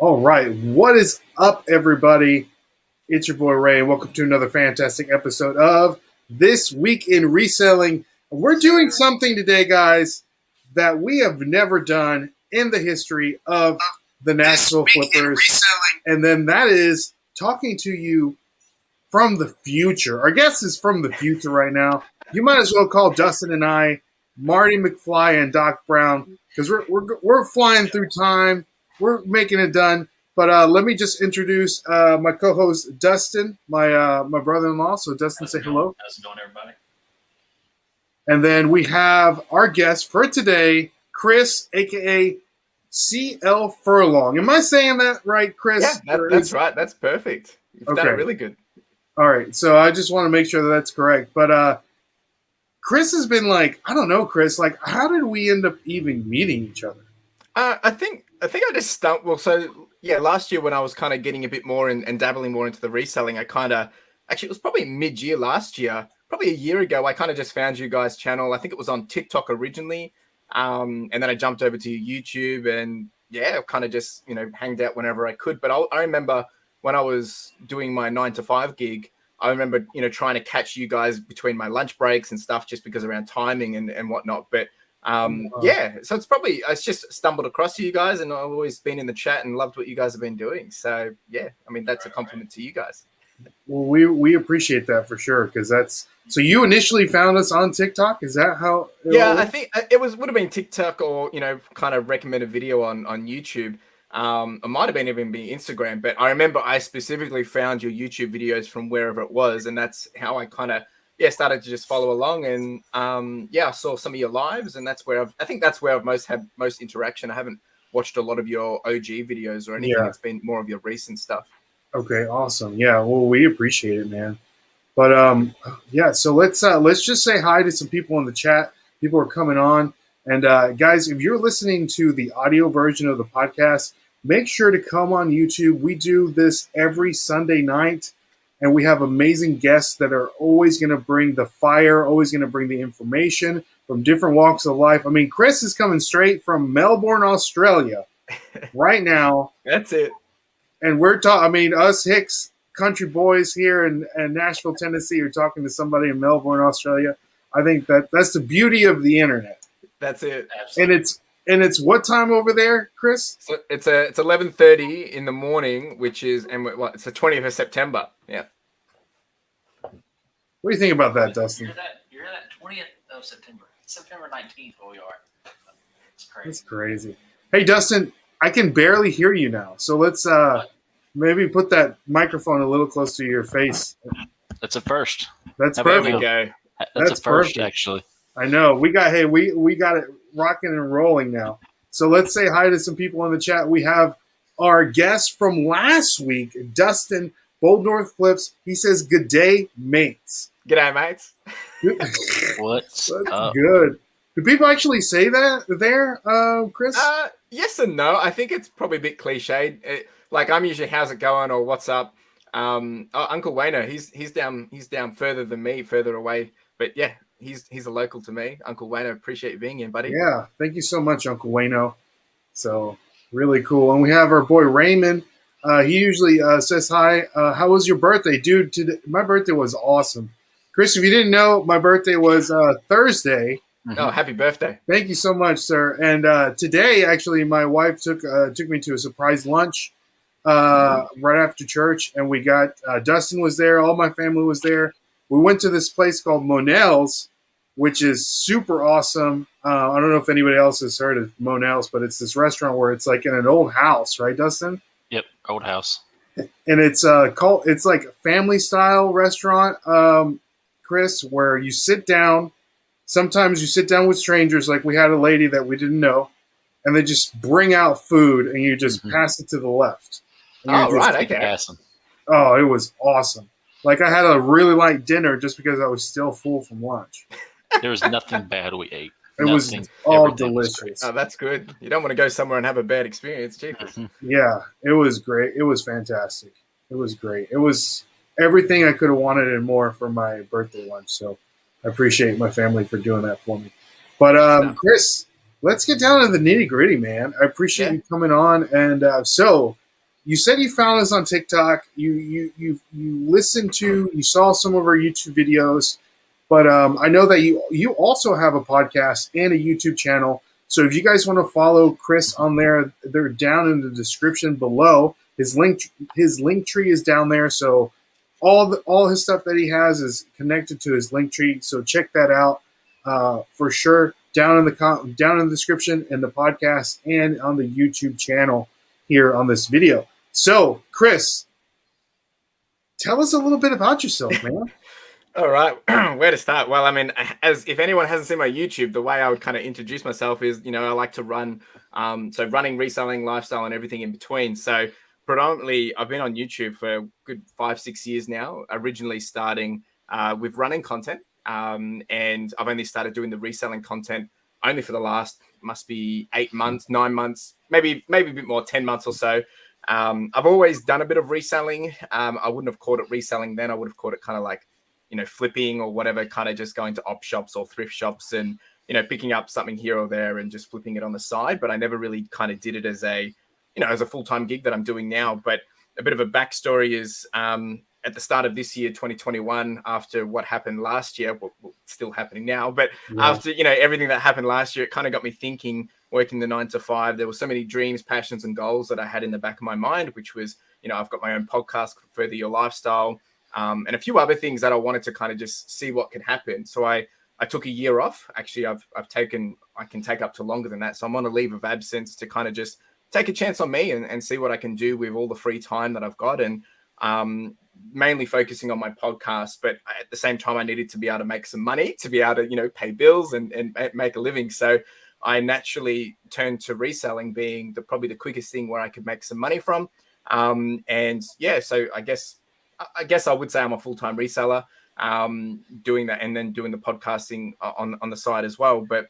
All right. What is up, everybody? It's your boy Ray, and welcome to another fantastic episode of This Week in Reselling. We're doing something today, guys, that we have never done in the history of the Nashville Flippers. And then that is talking to you from the future. Our guest is from the future right now. You might as well call Dustin and I Marty McFly and Doc Brown because we're flying through time. We're making it done. But let me just introduce my co-host Dustin, my brother-in-law. So Dustin, say hello. How's it going, everybody? And then we have our guest for today, Chris, aka Clfurlong. Am I saying that right, Chris? Yeah, that's right. That's perfect. You've done it really good. All right. So I just want to make sure that that's correct. But Chris has been like, I don't know, Chris, like, how did we end up even meeting each other? I think I just stumped. Well, so yeah, last year when I was kind of getting a bit more and dabbling more into the reselling, I kind of actually it was probably mid-year last year, probably a year ago. I kind of just found you guys' channel. I think it was on TikTok originally, and then I jumped over to YouTube and yeah, kind of just hanged out whenever I could. But I remember when I was doing my 9-to-5 gig, I remember trying to catch you guys between my lunch breaks and stuff, just because around timing and whatnot. But yeah, so it's just stumbled across you guys, and I've always been in the chat and loved what you guys have been doing. So yeah, I mean, that's a compliment to you guys. Well, we appreciate that for sure, because that's so you initially found us on TikTok. Is that how? I think it would have been TikTok or kind of recommended video on YouTube. It might have even been Instagram, but I remember I specifically found your YouTube videos from wherever it was, and that's how I kind of started to just follow along. And I saw some of your lives, and that's where I think that's where I've had most interaction. I haven't watched a lot of your OG videos or anything. It's been more of your recent stuff. Okay, awesome. Yeah, well, we appreciate it, man. But so let's just say hi to some people in the chat. People are coming on, and guys, if you're listening to the audio version of the podcast, make sure to come on YouTube. We do this every Sunday night, and we have amazing guests that are always going to bring the fire, always going to bring the information from different walks of life. I mean, Chris is coming straight from Melbourne, Australia right now. That's it. And we're talking, I mean, us Hicks country boys here in Nashville, Tennessee are talking to somebody in Melbourne, Australia. I think that's the beauty of the internet. That's it. Absolutely. And it's what time over there, Chris? So it's 11:30 in the morning, which is it's the 20th of September. Yeah. What do you think about that, Dustin? You're that 20th of September. September 19th where we are. It's crazy. It's crazy. Hey, Dustin, I can barely hear you now. So let's maybe put that microphone a little close to your face. That's a first. That's perfect. There we go. That's a first, perfect. Actually. I know. We got it rocking and rolling now. So let's say hi to some people in the chat. We have our guest from last week, Dustin, Bold North Flips. He says, "Good day, mates." G'day, mates. What's up? Good. Do people actually say that there, Chris? Yes and no. I think it's probably a bit cliched. Like I'm usually, "How's it going?" or "What's up?" Uncle Wayno, he's down further than me, further away. But yeah, he's a local to me. Uncle Wayno, appreciate you being here, buddy. Yeah, thank you so much, Uncle Wayno. So really cool. And we have our boy Raymond. He usually says hi. How was your birthday, dude? Today, my birthday was awesome. Chris, if you didn't know, my birthday was Thursday. Oh, happy birthday! Thank you so much, sir. And today, actually, my wife took me to a surprise lunch right after church, and we got Dustin was there. All my family was there. We went to this place called Monell's, which is super awesome. I don't know if anybody else has heard of Monell's, but it's this restaurant where it's like in an old house, right, Dustin? Yep, old house. And it's it's like a family style restaurant, Chris, where you sit down. Sometimes you sit down with strangers, like we had a lady that we didn't know, and they just bring out food and you just pass it to the left. Oh, right, okay. Oh, it was awesome. Like I had a really light dinner just because I was still full from lunch. There was nothing bad we ate. It was all delicious. Oh, that's good. You don't want to go somewhere and have a bad experience, Jesus. Yeah, it was great. It was fantastic. It was great. It was everything I could have wanted and more for my birthday lunch. So I appreciate my family for doing that for me. But Chris, let's get down to the nitty gritty, man. I appreciate you coming on. And so you said you found us on TikTok. You listened to, you saw some of our YouTube videos, but I know that you also have a podcast and a YouTube channel. So if you guys want to follow Chris on there, they're down in the description below. His link tree is down there. So all his stuff that he has is connected to his link tree. So check that out for sure. Down in the description in the podcast and on the YouTube channel here on this video. So, Chris, tell us a little bit about yourself, man. All right, where to start? Well, I mean, as if anyone hasn't seen my YouTube, the way I would kind of introduce myself is, I like to run, so running, reselling, lifestyle, and everything in between. So predominantly, I've been on YouTube for a good 5-6 years now. Originally starting with running content, and I've only started doing the reselling content only for the last must be 8 months, 9 months, maybe a bit more, 10 months or so. I've always done a bit of reselling. I wouldn't have called it reselling then. I would have called it kind of like, flipping or whatever, kind of just going to op shops or thrift shops and, picking up something here or there and just flipping it on the side. But I never really kind of did it as a full-time gig that I'm doing now. But a bit of a backstory is at the start of this year, 2021, after what happened last year, well, still happening now, but after, everything that happened last year, it kind of got me thinking, working the 9 to 5, there were so many dreams, passions, and goals that I had in the back of my mind, which was, I've got my own podcast, Further Your Lifestyle, and a few other things that I wanted to kind of just see what could happen. So I took a year off. Actually, I can take up to longer than that. So I'm on a leave of absence to kind of just take a chance on me and see what I can do with all the free time that I've got. And mainly focusing on my podcast, but at the same time, I needed to be able to make some money to be able to, pay bills and make a living. So I naturally turned to reselling being probably the quickest thing where I could make some money from. So I guess I would say I'm a full-time reseller, doing that and then doing the podcasting on the side as well. But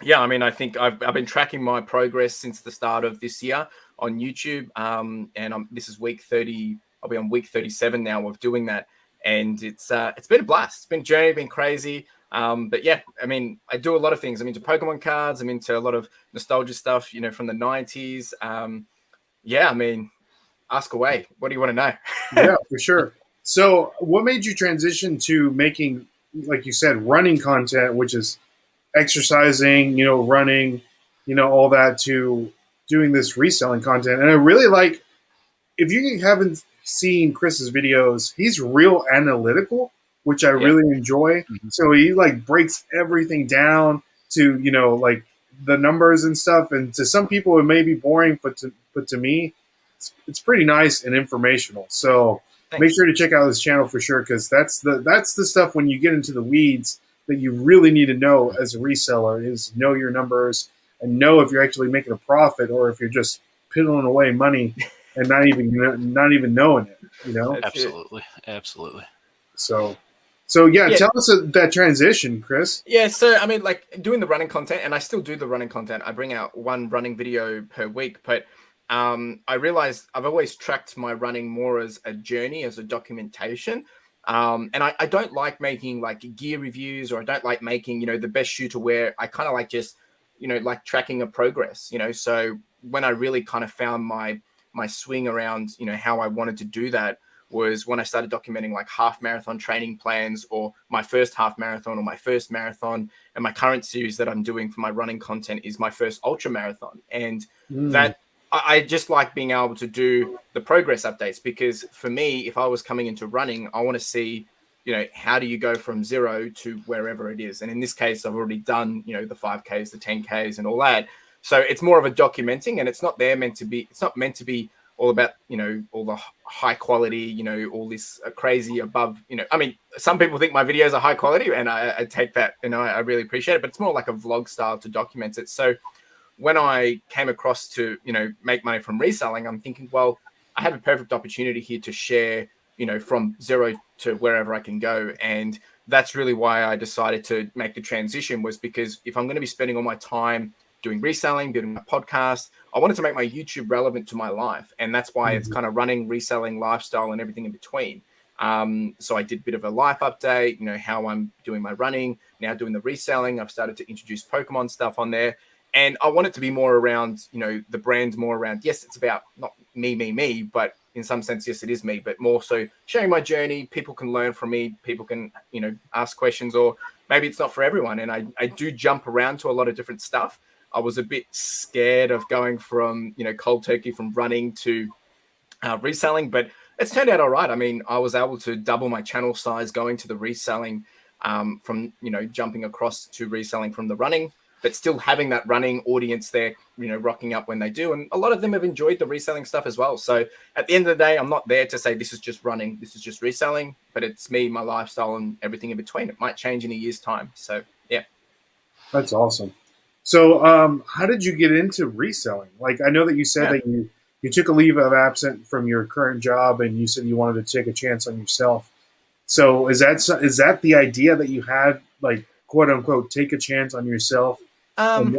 yeah, I mean, I think I've been tracking my progress since the start of this year on YouTube. And this is week 30. I'll be on week 37 now of doing that. And it's been a blast. It's been a journey, been crazy. But yeah, I mean, I do a lot of things. I'm into Pokemon cards. I'm into a lot of nostalgia stuff, from the 90s. I mean, ask away. What do you want to know? Yeah, for sure. So what made you transition to making, like you said, running content, which is exercising, running, all that, to doing this reselling content? And I really like, if you haven't seen Chris's videos, he's real analytical, which I really enjoy. Mm-hmm. So he breaks everything down to, like the numbers and stuff. And to some people it may be boring, but to me, it's pretty nice and informational. So Thanks. Make sure to check out his channel for sure, because that's the stuff when you get into the weeds that you really need to know as a reseller, is know your numbers and know if you're actually making a profit or if you're just piddling away money and not even knowing it. Absolutely. So yeah, tell us that transition, Chris. Yeah, so I mean, doing the running content, and I still do the running content. I bring out one running video per week, but I realized I've always tracked my running more as a journey, as a documentation. And I don't like making gear reviews, or I don't like making, the best shoe to wear. I kind of like just, tracking a progress, So when I really kind of found my swing around, how I wanted to do that was when I started documenting half marathon training plans, or my first half marathon, or my first marathon. And my current series that I'm doing for my running content is my first ultra marathon. And that, I just like being able to do the progress updates, because for me, if I was coming into running, I want to see, how do you go from 0 to wherever it is? And in this case, I've already done, the 5Ks, the 10Ks and all that. So it's more of a documenting, and it's not meant to be all about, all the high quality, all this crazy above, I mean, some people think my videos are high quality, and I take that, I really appreciate it, but it's more like a vlog style to document it. So when I came across to, make money from reselling, I'm thinking, well, I have a perfect opportunity here to share, from 0 to wherever I can go. And that's really why I decided to make the transition, was because if I'm going to be spending all my time doing reselling, doing my podcast, I wanted to make my YouTube relevant to my life. And that's why it's kind of running, reselling, lifestyle, and everything in between. So I did a bit of a life update, how I'm doing my running, now doing the reselling. I've started to introduce Pokemon stuff on there. And I want it to be more around, the brand more around, yes, it's about not me, but in some sense, yes, it is me, but more so sharing my journey. People can learn from me. People can, ask questions, or maybe it's not for everyone. And I do jump around to a lot of different stuff. I was a bit scared of going from, cold turkey from running to reselling, but it's turned out all right. I mean, I was able to double my channel size going to the reselling from, jumping across to reselling from the running, but still having that running audience there, rocking up when they do. And a lot of them have enjoyed the reselling stuff as well. So at the end of the day, I'm not there to say this is just running, this is just reselling, but it's me, my lifestyle, and everything in between. It might change in a year's time. So, yeah. That's awesome. So how did you get into reselling? Like, I know that you said that you took a leave of absence from your current job, and you said you wanted to take a chance on yourself. So is that the idea that you had, like, quote unquote, take a chance on yourself? Yeah,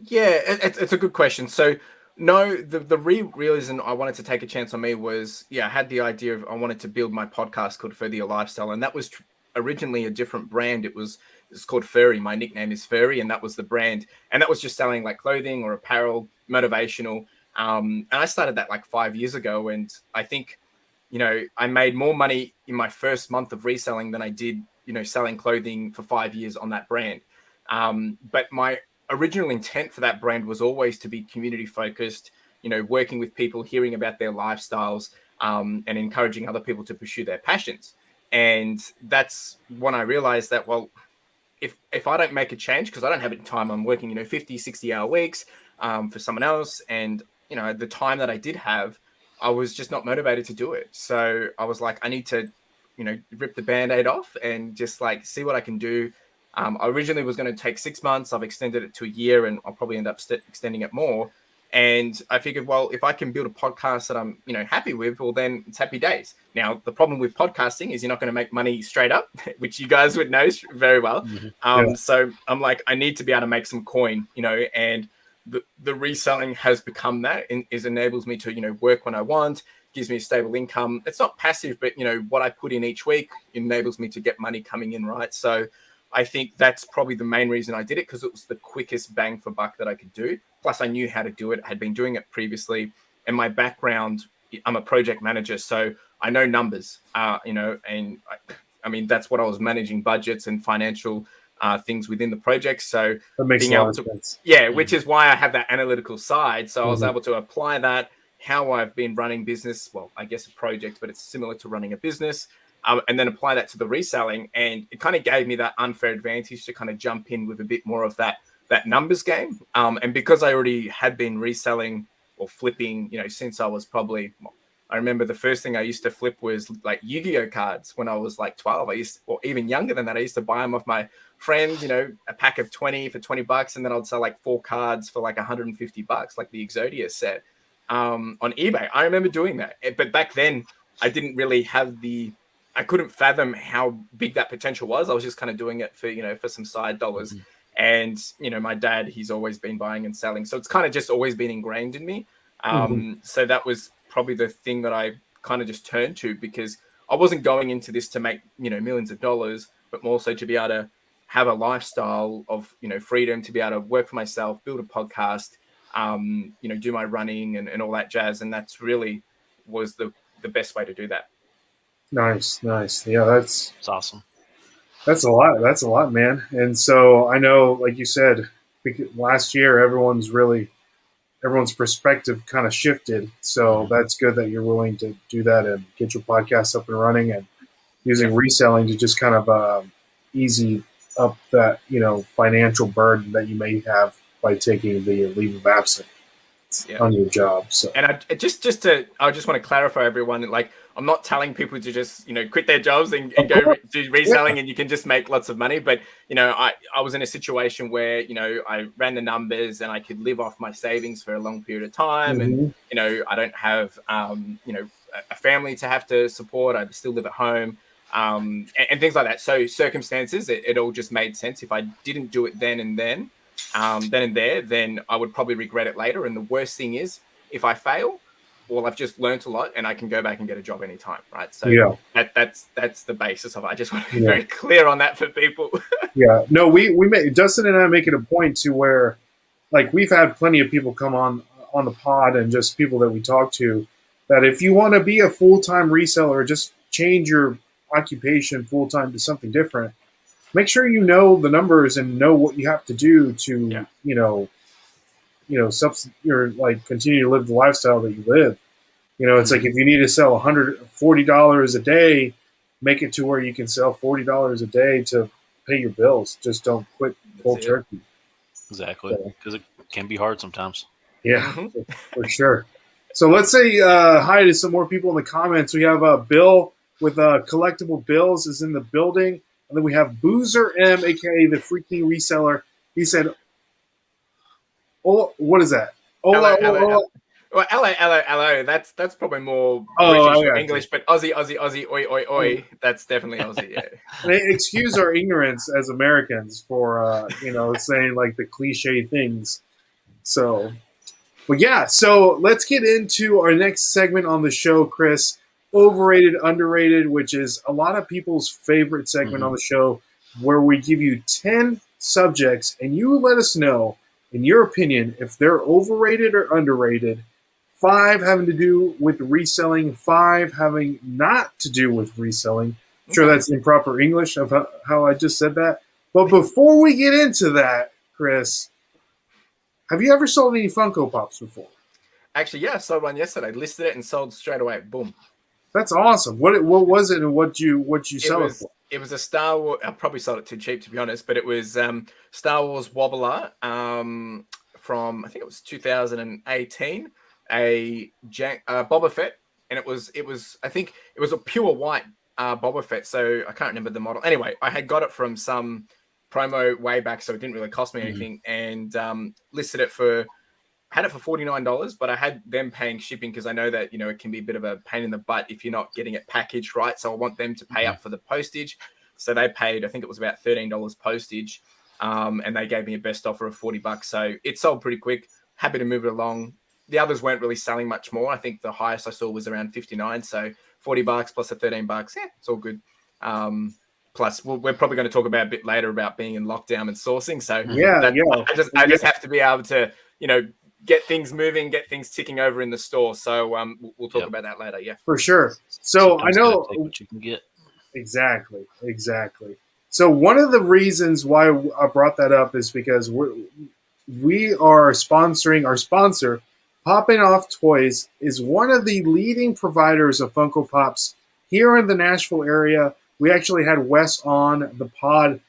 it's a good question. So no, the reason I wanted to take a chance on me was, I had the idea of I wanted to build my podcast called Further Your Lifestyle, and that was originally a different brand. It's called Furry. My nickname is Furry, and that was the brand, and that was just selling like clothing or apparel, motivational. And I started that like 5 years ago, and I think, I made more money in my first month of reselling than I did, selling clothing for 5 years on that brand. But my original intent for that brand was always to be community focused, working with people, hearing about their lifestyles, and encouraging other people to pursue their passions. And that's when I realized that, well, if I don't make a change, because I don't have any time, I'm working, 50, 60-hour weeks for someone else. And, the time that I did have, I was just not motivated to do it. So I was like, I need to, rip the Band-Aid off and just like see what I can do. I originally was going to take 6 months. I've extended it to a year, and I'll probably end up extending it more. And I figured, well, if I can build a podcast that I'm, happy with, well, then it's happy days. Now, the problem with podcasting is you're not going to make money straight up, which you guys would know very well. Mm-hmm. So I'm like, I need to be able to make some coin, and the reselling has become that, and enables me to, work when I want, gives me a stable income. It's not passive, but, what I put in each week enables me to get money coming in, right? So I think that's probably the main reason I did it, because it was the quickest bang for buck that I could do. Plus, I knew how to do it. I had been doing it previously. And my background, I'm a project manager, so I know numbers, and I mean, that's what I was managing, budgets and financial things within the project. So that makes being a lot able of to, sense. which is why I have that analytical side. So I was able to apply that, how I've been running business, well, I guess a project, but it's similar to running a business. And then apply that to the reselling. And it kind of gave me that unfair advantage to kind of jump in with a bit more of that numbers game. And because I already had been reselling or flipping, since I was probably, I remember the first thing I used to flip was like Yu-Gi-Oh cards when I was like 12. Or even younger than that, I used to buy them off my friends, a pack of 20 for $20. And then I'd sell like 4 cards for like $150, like the Exodia set on eBay. I remember doing that. But back then I didn't really have I couldn't fathom how big that potential was. I was just kind of doing it for, for some side dollars. And, my dad, he's always been buying and selling. So it's kind of just always been ingrained in me. So that was probably the thing that I kind of just turned to, because I wasn't going into this to make, millions of dollars, but more so to be able to have a lifestyle of, freedom, to be able to work for myself, build a podcast, do my running and all that jazz. And that's really was the best way to do that. Nice. Yeah, that's awesome. That's a lot. That's a lot, man. And so I know, like you said, last year everyone's perspective kind of shifted. So that's good that you're willing to do that and get your podcast up and running, and using reselling to just kind of easy up that financial burden that you may have by taking the leave of absence on your job. So, and I just want to clarify, everyone, like, I'm not telling people to just quit their jobs and go do reselling and you can just make lots of money. But I was in a situation where I ran the numbers and I could live off my savings for a long period of time, and I don't have a family to have to support. I still live at home, and things like that. So circumstances, it all just made sense. If I didn't do it then and there, then I would probably regret it later. And the worst thing is, if I fail, well, I've just learned a lot and I can go back and get a job anytime, right? So that's the basis of it. I just want to be very clear on that for people. No, we made, Dustin and I make it a point to where like we've had plenty of people come on the pod and just people that we talk to that if you want to be a full-time reseller, just change your occupation full-time to something different. Make sure you know the numbers and know what you have to do to, or like continue to live the lifestyle that you live. It's like if you need to sell $140 a day, make it to where you can sell $40 a day to pay your bills. Just don't quit cold turkey. Exactly, because it can be hard sometimes. Yeah, for sure. So let's say hi to some more people in the comments. We have Bill with Collectible Bills is in the building. And then we have Boozer M, a.k.a. the freaking reseller. He said, "Oh, what is that? Hello. Well, hello. That's probably more British or English, but Aussie, oi, oi, oi. That's definitely Aussie, yeah. They excuse our ignorance as Americans for, saying like the cliche things. So, but yeah, so let's get into our next segment on the show, Chris. Overrated, underrated, which is a lot of people's favorite segment on the show, where we give you 10 subjects and you let us know, in your opinion, if they're overrated or underrated. 5 having to do with reselling, 5 having not to do with reselling. I'm sure that's improper English of how I just said that. But before we get into that, Chris, have you ever sold any Funko Pops before? Actually, yeah, I sold one yesterday. Listed it and sold straight away. Boom. That's awesome. What was it and what you sell it for? It was a Star Wars. I probably sold it too cheap, to be honest, but it was Star Wars Wobbler from, I think it was 2018, a Boba Fett, and it was I think it was a pure white Boba Fett, so I can't remember the model. Anyway, I had got it from some promo way back, so it didn't really cost me anything, and listed it for. Had it for $49, but I had them paying shipping because I know that, it can be a bit of a pain in the butt if you're not getting it packaged right. So I want them to pay up for the postage. So they paid, I think it was about $13 postage. And they gave me a best offer of $40. So it sold pretty quick. Happy to move it along. The others weren't really selling much more. I think the highest I saw was around 59. So $40 plus the $13. Yeah, it's all good. Plus, we're probably going to talk about a bit later about being in lockdown and sourcing. So I just have to be able to, get things moving, get things ticking over in the store. So we'll talk about that later. Yeah, for sure. So I know what you can get. Exactly. So one of the reasons why I brought that up is because we are sponsoring our sponsor. Poppin' Off Toys is one of the leading providers of Funko Pops here in the Nashville area. We actually had Wes on the pod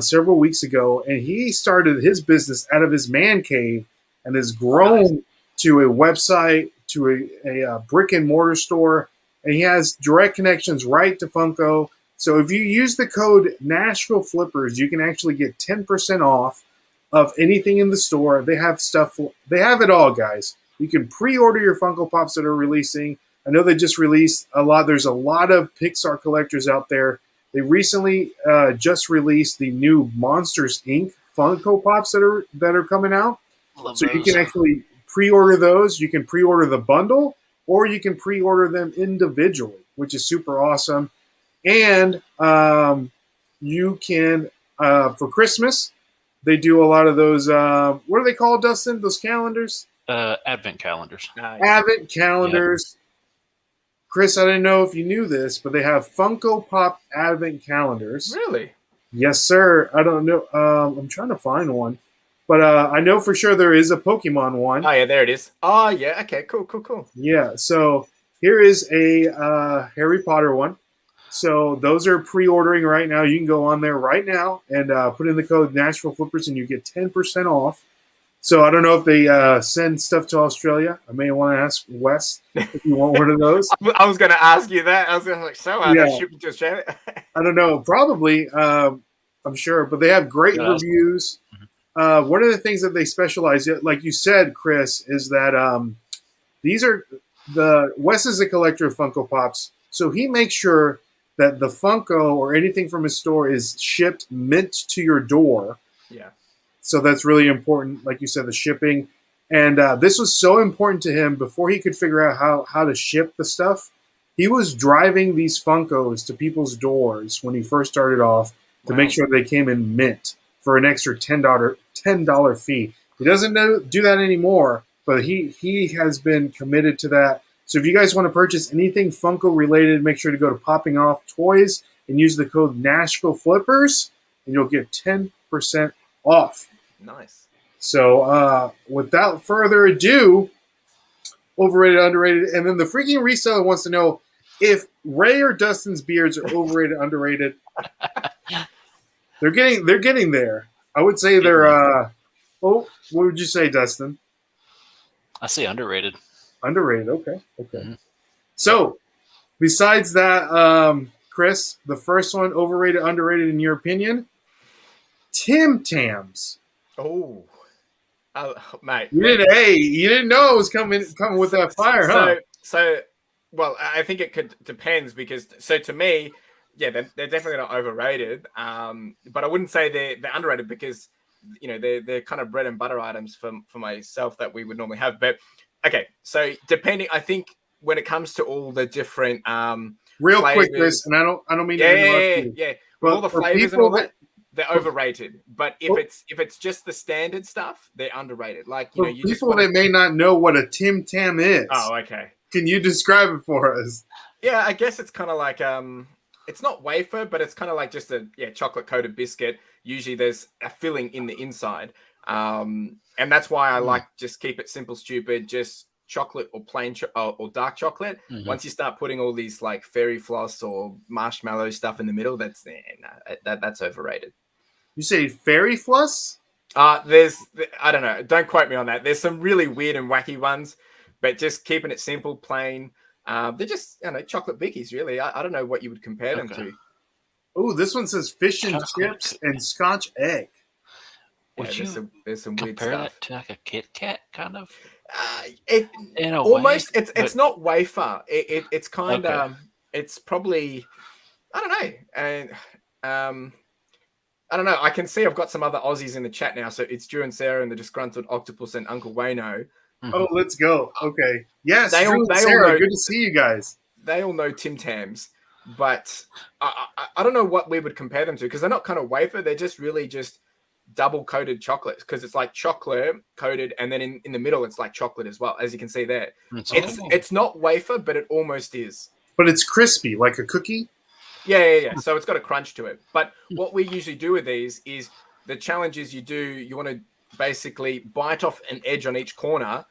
several weeks ago, and he started his business out of his man cave and has grown to a website, to a brick and mortar store, and he has direct connections right to Funko. So if you use the code Nashville Flippers, you can actually get 10% off of anything in the store. They have stuff. They have it all, guys. You can pre-order your Funko Pops that are releasing. I know they just released a lot. There's a lot of Pixar collectors out there. They recently just released the new Monsters Inc. Funko Pops that are coming out. So you can actually pre-order those. You can pre-order the bundle, or you can pre-order them individually, which is super awesome. And you can, for Christmas, they do a lot of those, what are they called, Dustin? Those calendars? Advent calendars. Advent calendars. Yep. Chris, I didn't know if you knew this, but they have Funko Pop Advent calendars. Really? Yes, sir. I don't know. I'm trying to find one. But I know for sure there is a Pokemon one. Oh, yeah, there it is. Oh, yeah. Okay, cool. Yeah, so here is a Harry Potter one. So those are pre-ordering right now. You can go on there right now and put in the code Nashville Flippers and you get 10% off. So I don't know if they send stuff to Australia. I may want to ask Wes if you want one of those. I was going to ask you that. I was going to they're shipping to Australia? I don't know. Probably. I'm sure. But they have great reviews. One of the things that they specialize in, like you said, Chris, is that these are Wes is a collector of Funko Pops. So he makes sure that the Funko or anything from his store is shipped mint to your door. Yeah. So that's really important, like you said, the shipping. And this was so important to him before he could figure out how to ship the stuff. He was driving these Funkos to people's doors when he first started off to make sure they came in mint for an extra $10 fee. He doesn't do that anymore, but he has been committed to that. So if you guys want to purchase anything Funko related, make sure to go to Popping Off Toys and use the code Nashville Flippers, and you'll get 10% off. Nice. So without further ado, overrated, underrated, and then the freaking reseller wants to know if Ray or Dustin's beards are overrated, underrated. They're getting there. I would say they're. What would you say, Dustin? I say underrated. Underrated. Okay. Mm-hmm. So, besides that, Chris, the first one, overrated, underrated, in your opinion? Tams. Oh, mate. You didn't know it was coming with that fire, huh? So, well, I think it depends because to me, yeah, they're definitely not overrated. But I wouldn't say they're underrated because they're kind of bread and butter items for myself that we would normally have. But okay, so depending, I think when it comes to all the different real flavors, quick, Chris, and I don't mean to interrupt you. But all the flavors and all that, they're overrated. But if it's just the standard stuff, they're underrated. Like you people just wanna... that may not know what a Tim Tam is. Oh, okay. Can you describe it for us? Yeah, I guess it's kind of like it's not wafer, but it's kind of like just a chocolate coated biscuit. Usually there's a filling in the inside. And that's why I like just keep it simple, stupid, just chocolate or plain or dark chocolate. Mm-hmm. Once you start putting all these like fairy floss or marshmallow stuff in the middle, that's overrated. You say fairy floss? I don't know. Don't quote me on that. There's some really weird and wacky ones, but just keeping it simple, plain. They're just chocolate bickies, really. I don't know what you would compare them to. Oh, this one says fish and chips and Scotch egg. Would you there's some weird compare stuff. that to like a Kit Kat kind of? In a almost way, it's not wafer. It's kind of it's probably I don't know. And I don't know. I can see I've got some other Aussies in the chat now. So it's Drew and Sarah and the Disgruntled Octopus and Uncle Wayno. Mm-hmm. Oh, let's go. Okay. Yes, they Drew all Sarah, know, good to see you guys. They all know Tim Tams, but I don't know what we would compare them to because they're not kind of wafer. They're just really just double coated chocolate because it's like chocolate coated and then in the middle it's like chocolate as well, as you can see there. It's not wafer, but it almost is. But it's crispy, like a cookie? Yeah. So it's got a crunch to it. But what we usually do with these is the challenge is you want to basically bite off an edge on each corner,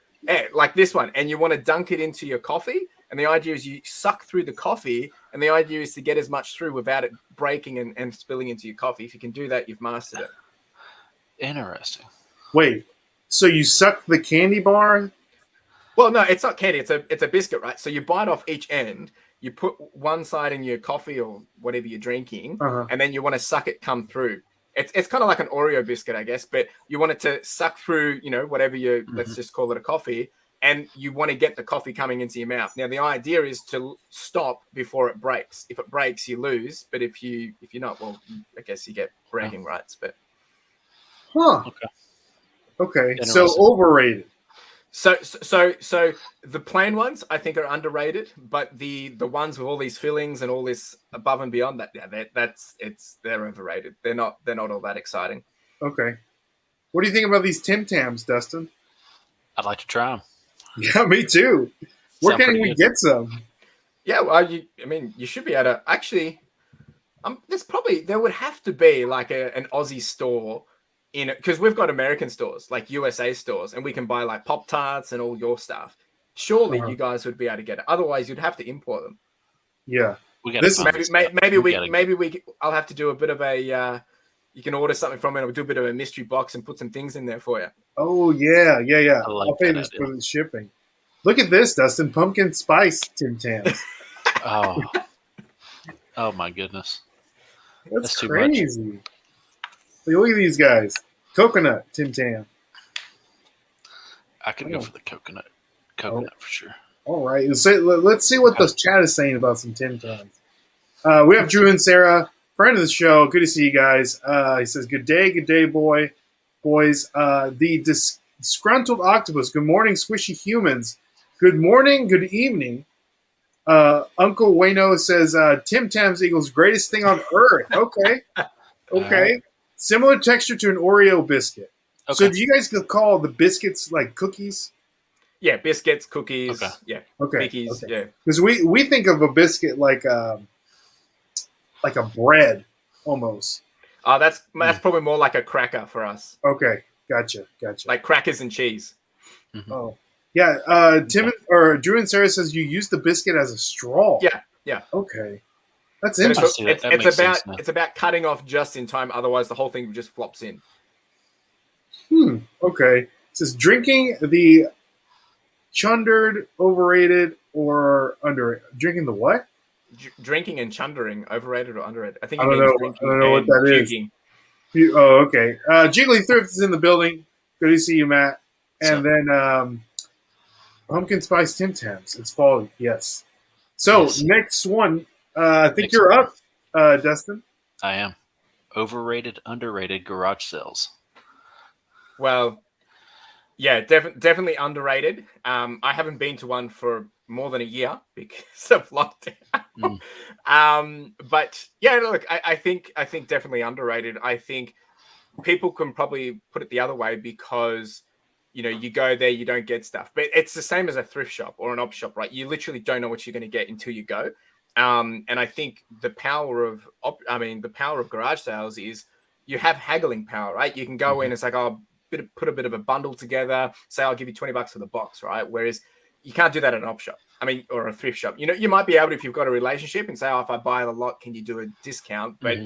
like this one, and you want to dunk it into your coffee. And the idea is you suck through the coffee, and the idea is to get as much through without it breaking and spilling into your coffee. If you can do that, you've mastered it. Interesting. Wait, so you suck the candy bar? Well, no, it's not candy. It's a biscuit, right? So you bite off each end. You put one side in your coffee or whatever you're drinking, and then you want to suck it come through. It's kind of like an Oreo biscuit, I guess, but you want it to suck through, whatever let's just call it a coffee, and you want to get the coffee coming into your mouth. Now, the idea is to stop before it breaks. If it breaks, you lose, but if you're not, well, I guess you get bragging rights. But okay. So overrated. So the plain ones I think are underrated, but the ones with all these fillings and all this above and beyond that, they're overrated. They're not all that exciting. Okay. What do you think about these Tim Tams, Dustin? I'd like to try them. Yeah, me too. Where can we get some? Yeah, well, you should be able to actually. There would have to be like an Aussie store in it because we've got American stores like USA stores, and we can buy like Pop-Tarts and all your stuff. Surely you guys would be able to get it. Otherwise, you'd have to import them. Yeah, I'll have to do a bit of a. You can order something from it. I'll do a bit of a mystery box and put some things in there for you. Oh yeah. I'll pay this for the shipping. Look at this, Dustin. Pumpkin spice Tim Tams. Oh my goodness. That's crazy. Look at these guys. Coconut Tim Tam. I could go for the coconut. Coconut for sure. All right. Let's see what the chat is saying about some Tim Tams. We have Drew and Sarah, friend of the show. Good to see you guys. He says, good day, boys. The disgruntled octopus. Good morning, squishy humans. Good morning, good evening. Uncle Wayno says, Tim Tams equals greatest thing on earth. Okay. Similar texture to an Oreo biscuit. So do you guys call the biscuits like cookies? Yeah, biscuits, cookies, Okay. yeah, Okay. Bickies, Okay. yeah. Because we think of a biscuit like a bread almost. That's probably more like a cracker for us, Okay. Gotcha. like crackers and cheese. Mhm. Oh. Yeah. Tim or Drew and Sarah says you use the biscuit as a straw. Yeah. Okay. That's But interesting. see that. That makes sense now. it's about cutting off just in time. Otherwise, the whole thing just flops in. Okay. It says drinking the chundered, overrated, or underrated. Drinking the what? Drinking and chundering, overrated or underrated? I think I it don't means know. drinking I don't know what and that is. puking. Oh, okay. Jiggly Thrift is in the building. Good to see you, Matt. And So- then Pumpkin Spice Tim Tams. It's fall. Yes. So Yes. next one. I think Next you're one. up, Dustin. I am. Overrated, underrated garage sales. Well, yeah, definitely underrated. I haven't been to one for more than a year because of lockdown. But yeah, look, I think definitely underrated. I think people can probably put it the other way because you go there, you don't get stuff. But it's the same as a thrift shop or an op shop, right? You literally don't know what you're going to get until you go. And I think the power of garage sales is you have haggling power, right? You can go in, it's like, put a bit of a bundle together, say I'll give you $20 for the box, right? Whereas you can't do that at an op shop. Or a thrift shop. You might be able to if you've got a relationship and say, if I buy a lot, can you do a discount? But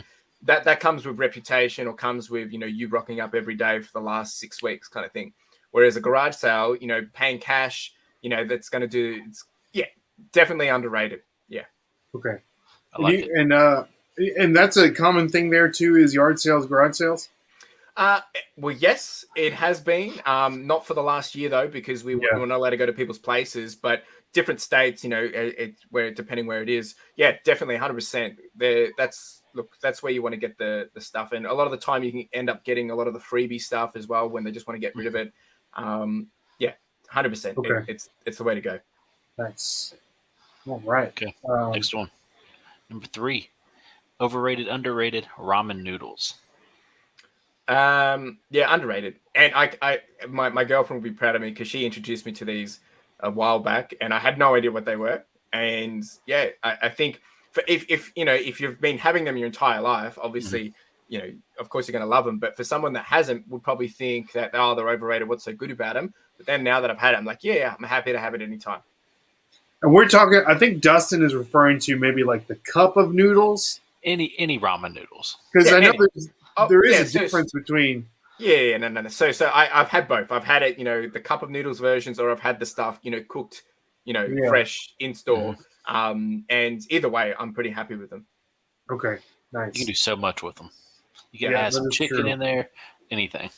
that comes with reputation or comes with you rocking up every day for the last 6 weeks kind of thing. Whereas a garage sale, paying cash, that's going to do. Definitely underrated. Yeah. Okay. I like it. And that's a common thing there too. Is yard sales, garage sales. Well, yes, it has been. Not for the last year though, because we were not allowed to go to people's places. But different states, where depending where it is, yeah, definitely 100%. That's where you want to get the stuff, and a lot of the time you can end up getting a lot of the freebie stuff as well when they just want to get rid of it. 100%. Okay. It's the way to go. Nice. All right. Okay. Next one. Number 3. Overrated, underrated ramen noodles. Underrated. And my girlfriend will be proud of me because she introduced me to these a while back, and I had no idea what they were. And I think if you've been having them your entire life, obviously, of course you're going to love them. But for someone that hasn't, would probably think that they're overrated. What's so good about them? But then now that I've had it, I'm like, I'm happy to have it anytime. And we're talking. I think Dustin is referring to maybe like the cup of noodles. Any ramen noodles. Because I know there is a difference between. Yeah, no. So I've had both. I've had it, the cup of noodles versions, or I've had the stuff, cooked, fresh in store. And either way, I'm pretty happy with them. Okay, nice. You can do so much with them. You can add some chicken in there, anything.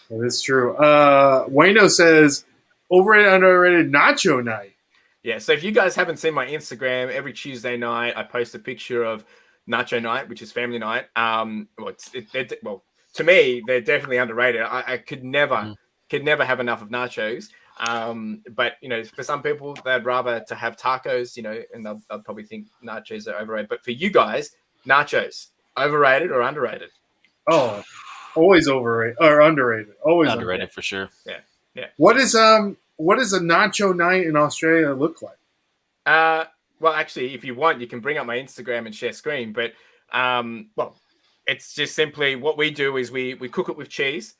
That is true. Wayno says overrated, underrated nacho night. Yeah, so if you guys haven't seen my Instagram, every Tuesday night I post a picture of Nacho night, which is family night. To me, they're definitely underrated. I could never have enough of nachos. But for some people, they'd rather to have tacos. And they'll probably think nachos are overrated. But for you guys, nachos, overrated or underrated? Oh, always overrated or underrated. Always underrated for sure. Yeah. What is a nacho night in Australia look like? Well, actually, if you want, you can bring up my Instagram and share screen. But it's just simply what we do is we cook it with cheese,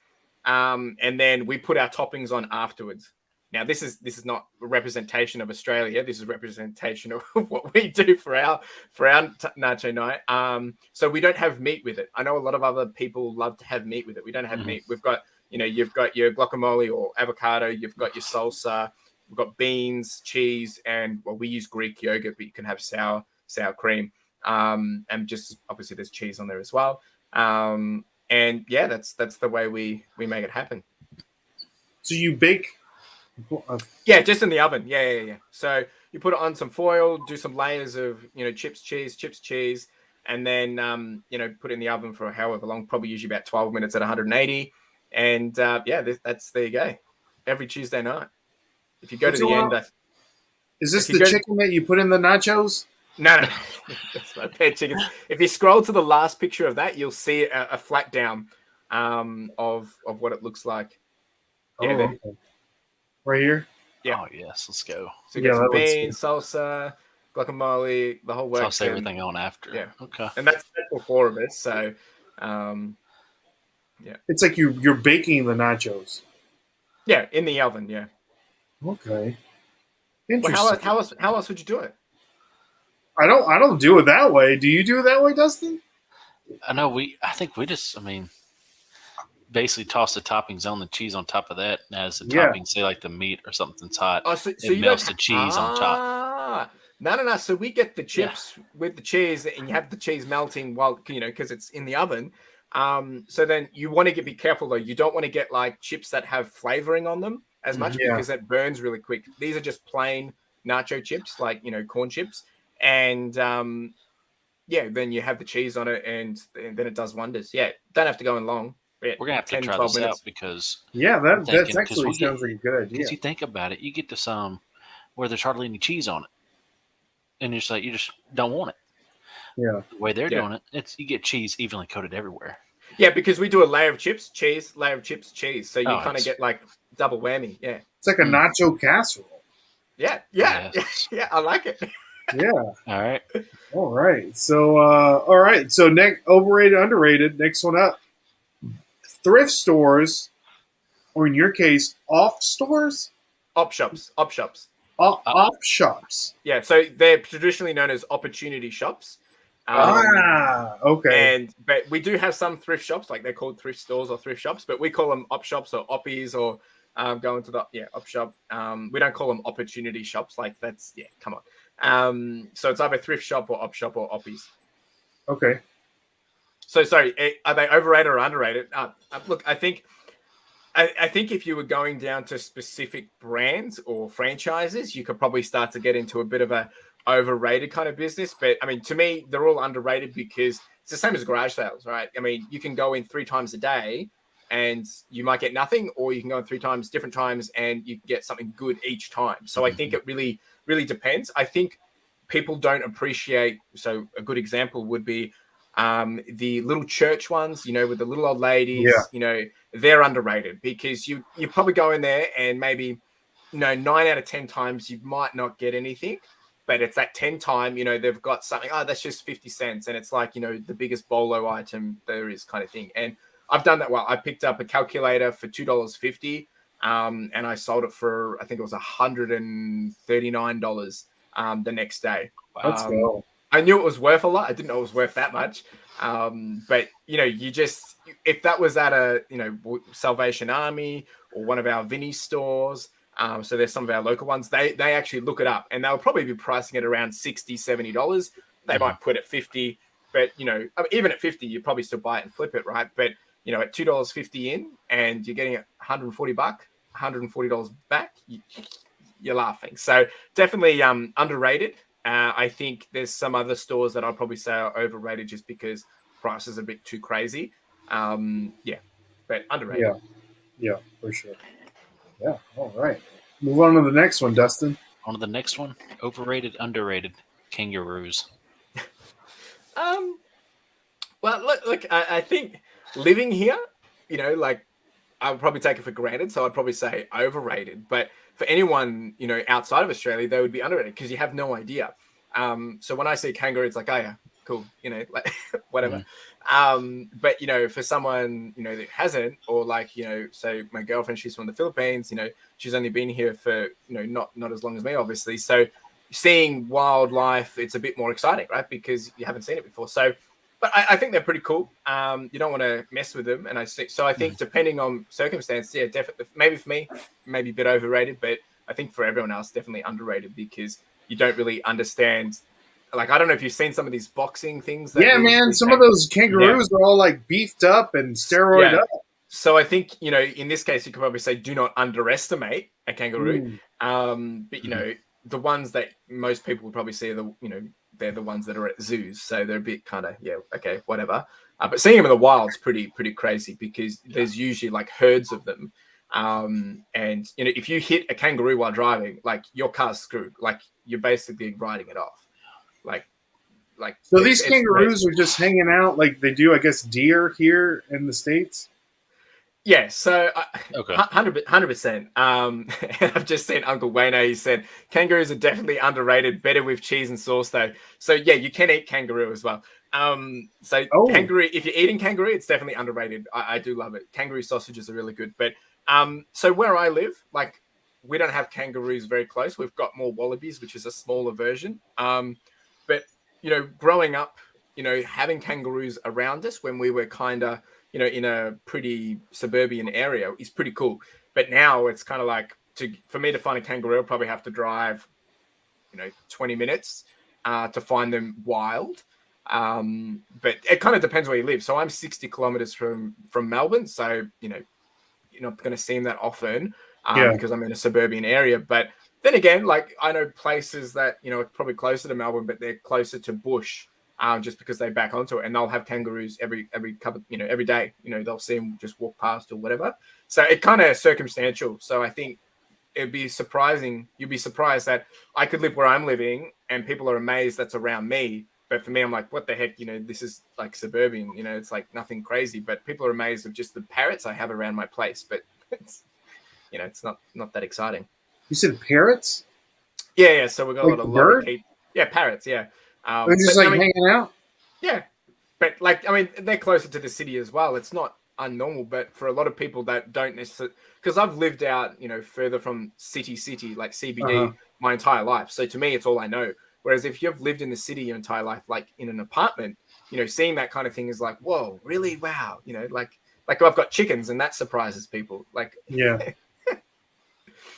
and then we put our toppings on afterwards. Now, this is not a representation of Australia. This is representation of what we do for our nacho night. So we don't have meat with it. I know a lot of other people love to have meat with it. We don't have meat. We've got you've got your guacamole or avocado. You've got your salsa. We've got beans, cheese, and we use Greek yogurt, but you can have sour cream. And just obviously there's cheese on there as well. And that's the way we make it happen. So you bake? Yeah, just in the oven. Yeah. So you put it on some foil, do some layers of chips, cheese, and then put it in the oven for however long, probably usually about 12 minutes at 180. And there you go. Every Tuesday night. If you go to the end, is this the chicken that you put in the nachos? No. That's my pet chicken. If you scroll to the last picture of that, you'll see a flat down of what it looks like. Yeah, okay. Right here. Yeah. Oh yes, let's go. So you got some that looks beans, salsa, guacamole, the whole works. Toss everything on after. Yeah. Okay. And that's for 4 of us. So, It's like you're baking the nachos. yeah, in the oven. Yeah. Okay. Well, Interesting. how else would you do it? I don't do it that way. Do you do it that way, Dustin? I know I think we just, basically toss the toppings on the cheese on top of that. And as the Yeah. toppings, say like the meat or something's hot, Oh, so it you melts don't- the cheese on top. No. So we get the chips with the cheese, and you have the cheese melting while because it's in the oven. So then you want to be careful though. You don't want to get like chips that have flavoring on them as much Yeah. because that burns really quick. These are just plain nacho chips, like corn chips, and then you have the cheese on it, and then it does wonders. Yeah, don't have to go in long. We're gonna have to 10, try 12 this minutes. out because That's thinking, actually 'cause sounds like a good idea. because you think about it, you get to some where there's hardly any cheese on it, and you just don't want it. Yeah. The way they're doing it, you get cheese evenly coated everywhere. Yeah, because we do a layer of chips, cheese, layer of chips, cheese. So you kind of it's- get like double whammy. Yeah. It's like a nacho casserole. Yeah. Yes. Yeah. I like it. Yeah. All right. All right. So next, overrated, underrated. Next one up. Thrift stores, or in your case, off stores, Op shops. off shops. Yeah. So they're traditionally known as opportunity shops. Okay. But we do have some thrift shops, like they're called thrift stores or thrift shops, but we call them op shops or oppies or go into the op shop. We don't call them opportunity shops. Like that's come on. So it's either thrift shop or op shop or oppies. Okay. So sorry, are they overrated or underrated? Look, I think if you were going down to specific brands or franchises, you could probably start to get into a bit of a overrated kind of business. But I mean, to me, they're all underrated because it's the same as garage sales, right? I mean, you can go in 3 times a day and you might get nothing, or you can go in 3 times, different times, and you can get something good each time. So I think it really, really depends. I think people don't appreciate. So a good example would be the little church ones, with the little old ladies, they're underrated because you probably go in there and maybe, 9 out of 10 times you might not get anything, but it's that 10 time, they've got something, that's just 50 cents. And it's like, the biggest bolo item there is kind of thing. And I've done that. Well, I picked up a calculator for $2.50 and I sold it for, I think it was $139 the next day. Let's go. I knew it was worth a lot. I didn't know it was worth that much. But you just, if that was at a, Salvation Army or one of our Vinnie stores, so there's some of our local ones, they actually look it up and they'll probably be pricing it around $60, $70. They might put it 50, but even at 50, you probably still buy it and flip it, right? But at $2.50 in and you're getting $140, $140 back, you're laughing. So definitely underrated. I think there's some other stores that I'd probably say are overrated just because prices are a bit too crazy. But underrated. Yeah, for sure. Yeah, all right. Move on to the next one, Dustin. On to the next one. Overrated, underrated. Kangaroos. Well, look, I think living here, I would probably take it for granted. So I'd probably say overrated. But for anyone, outside of Australia, they would be underrated because you have no idea. So when I see kangaroo, it's like, oh yeah, cool, like whatever. But for someone, that hasn't, or like, so my girlfriend, she's from the Philippines, she's only been here for, not as long as me, obviously. So seeing wildlife, it's a bit more exciting, right? Because you haven't seen it before. So, but I think they're pretty cool. You don't want to mess with them. And I think depending on circumstance, yeah, definitely, maybe for me, maybe a bit overrated, but I think for everyone else, definitely underrated because you don't really understand. Like, I don't know if you've seen some of these boxing things. Yeah, man. Some of those kangaroos are all like beefed up and steroid up. So I think, in this case, you could probably say do not underestimate a kangaroo. But, the ones that most people would probably see are they're the ones that are at zoos. So they're a bit kind of, okay, whatever. But seeing them in the wild is pretty crazy because there's usually like herds of them. And, if you hit a kangaroo while driving, like your car's screwed. Like you're basically riding it off. Like so these kangaroos are just hanging out like they do, I guess, deer here in the States. Yeah, so Okay. 100%. And I've just seen Uncle Wayno. He said kangaroos are definitely underrated. Better with cheese and sauce, though. So yeah, you can eat kangaroo as well. So Oh. kangaroo, if you're eating kangaroo, it's definitely underrated. I do love it. Kangaroo sausages are really good. But so where I live, like we don't have kangaroos very close. We've got more wallabies, which is a smaller version. But growing up, having kangaroos around us when we were kind of in a pretty suburban area is pretty cool. But now it's kind of like for me to find a kangaroo, I'll probably have to drive, 20 minutes to find them wild. But it kind of depends where you live. So I'm 60 kilometers from Melbourne. So, you're not going to see them that often because I'm in a suburban area. But then again, like I know places that, are probably closer to Melbourne, but they're closer to bush. Just because they back onto it, and they'll have kangaroos every couple, every day. They'll see them just walk past or whatever. So it kind of circumstantial. So I think it'd be surprising. You'd be surprised that I could live where I'm living, and people are amazed that's around me. But for me, I'm like, what the heck? This is like suburban. It's like nothing crazy. But people are amazed of just the parrots I have around my place. But it's not that exciting. You said parrots? Yeah. So we got Like a the lot of bird? parrots. Yeah. They're just hanging out? Yeah. But they're closer to the city as well. It's not unnormal, but for a lot of people that don't necessarily, because I've lived out, further from city, like CBD my entire life. So to me, it's all I know. Whereas if you've lived in the city your entire life, like in an apartment, seeing that kind of thing is like, whoa, really? Wow. Like I've got chickens and that surprises people. Like, yeah.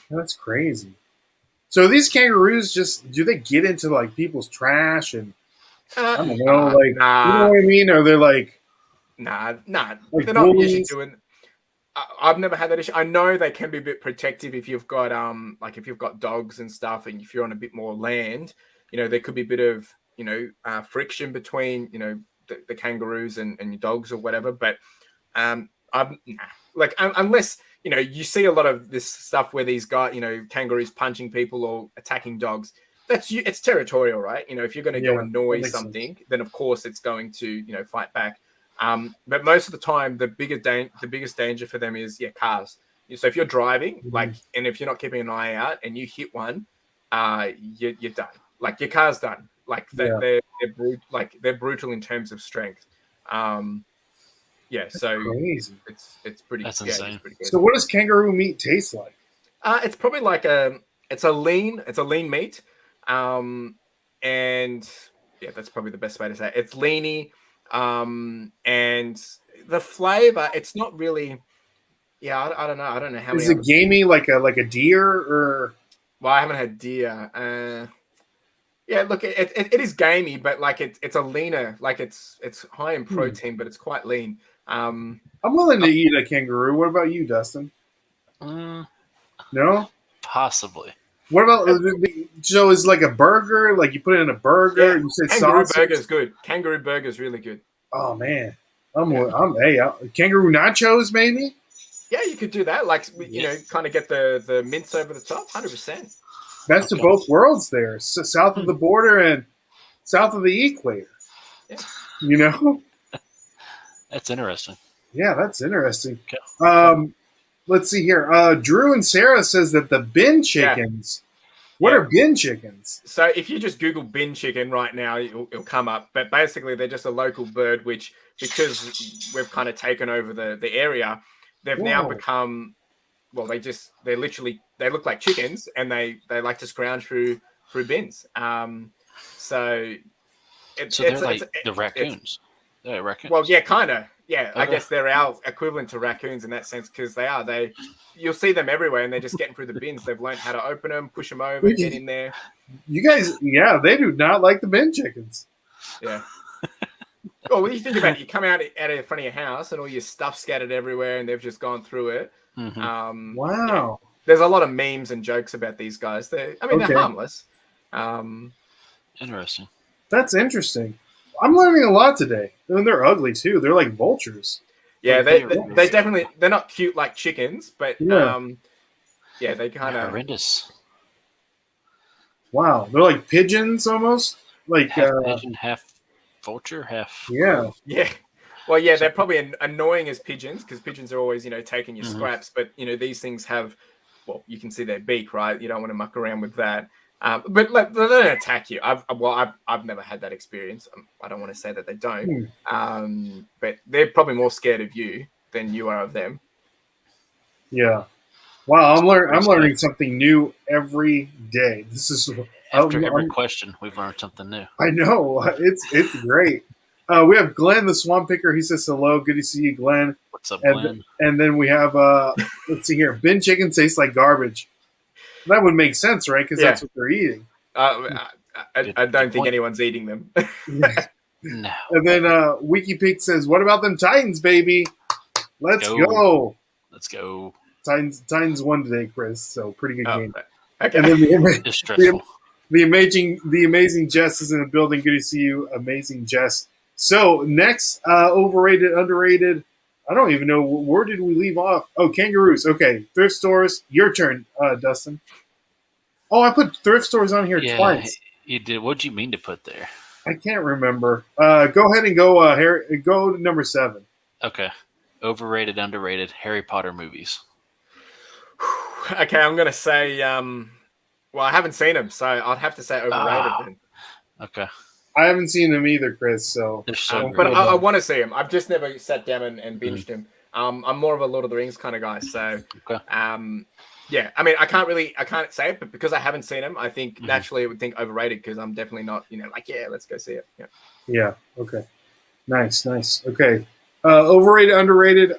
That's crazy. So these kangaroos do they get into like people's trash and I don't know, you know what I mean? Or they're like, nah, like they're not bullies? usually doing. I've never had that issue. I know they can be a bit protective if you've got if you've got dogs and stuff, and if you're on a bit more land, there could be a bit of friction between the kangaroos and your dogs or whatever. But unless you see a lot of this stuff where these guys, kangaroos punching people or attacking dogs. It's territorial, right? If you're going to go annoy something, then of course it's going to fight back. But most of the time, the biggest danger for them is cars. So if you're driving, and if you're not keeping an eye out and you hit one, you're done. Like your car's done. Like they're brutal in terms of strength. So crazy. It's pretty. That's insane. insane. It's pretty good. So what does kangaroo meat taste like? It's probably like it's a lean meat. And that's probably the best way to say it. It's leany. And the flavor, it's not really. I don't know. I don't know how Is many. it gamey like a deer or? Well, I haven't had deer. Look, it is gamey, but like it's a leaner. Like it's high in protein, but it's quite lean. I'm willing to eat a kangaroo. What about you, Dustin? No? Possibly. What about so is like a burger? Like you put it in a burger? Yeah. You said Kangaroo sausage? burger is good. Kangaroo burger is really good. Oh man, kangaroo nachos maybe. Yeah, you could do that. Like kind of get the mince over the top. 100%. Best of both worlds there. So south of the border and south of the equator. Yeah. That's interesting. Yeah, that's interesting. Okay. Let's see here. Drew and Sarah says that the bin chickens. What are bin chickens? So if you just Google bin chicken right now, it'll come up. But basically, they're just a local bird, which because we've kind of taken over the area, they've now become. Well, they look like chickens, and they like to scrounge through bins. So they're like the raccoons. They're raccoons. Well, yeah, kind of. Yeah, Okay. I guess they're our equivalent to raccoons in that sense because they are. You'll see them everywhere, and they're just getting through the bins. They've learned how to open them, push them over, get in there. You guys, they do not like the bin chickens. Yeah. Well, when you think about it, you come out in front of your house, and all your stuff scattered everywhere, and they've just gone through it. Mm-hmm. Wow. There's a lot of memes and jokes about these guys. They're harmless. Interesting. That's interesting. I'm learning a lot today. And they're ugly too. They're like vultures. Yeah, they definitely they're not cute like chickens, but they kind of horrendous. Wow, they're like pigeons almost. Like half pigeon, half vulture, half. Yeah. Yeah. Well, yeah, they're probably annoying as pigeons because pigeons are always, taking your Mhm. scraps. But these things have, well, you can see their beak, right? You don't want to muck around with that. But like, they don't attack you. I've never had that experience. I don't want to say that they don't. But they're probably more scared of you than you are of them. Yeah. Wow, I'm Pretty learning sad. something new every day. This is After every question, we've learned something new. I know it's great. We have Glenn the Swamp Picker. He says hello. Good to see you, Glenn. What's up, And Glenn? and then we have let's see here. Bin chicken tastes like garbage. That would make sense, right? Because that's what they're eating. I don't think point. anyone's eating them. No. And then WikiPeak says, "What about them Titans, baby? Let's go. Let's go. Titans won today, Chris. So pretty good game." Okay. And then It's stressful. the amazing Jess is in the building. Good to see you, amazing Jess. So next, overrated, underrated. I don't even know, where did we leave off. Oh, kangaroos. Okay, thrift stores. Your turn, Dustin. Oh, I put thrift stores on here twice. You did. What'd you mean to put there? I can't remember. Go ahead and go. Go to number 7. Okay. Overrated, underrated. Harry Potter movies. Okay, I'm gonna say. Well, I haven't seen them, so I'd have to say overrated. Then. Okay. I haven't seen them either, Chris. So, They're so but great. I want to see them. I've just never sat down and binged them. I'm more of a Lord of the Rings kind of guy, so Okay. yeah. I mean, I can't say it, but because I haven't seen them, I think naturally I would think overrated because I'm definitely not, let's go see it. Yeah. Okay. Nice. Okay. Overrated, underrated.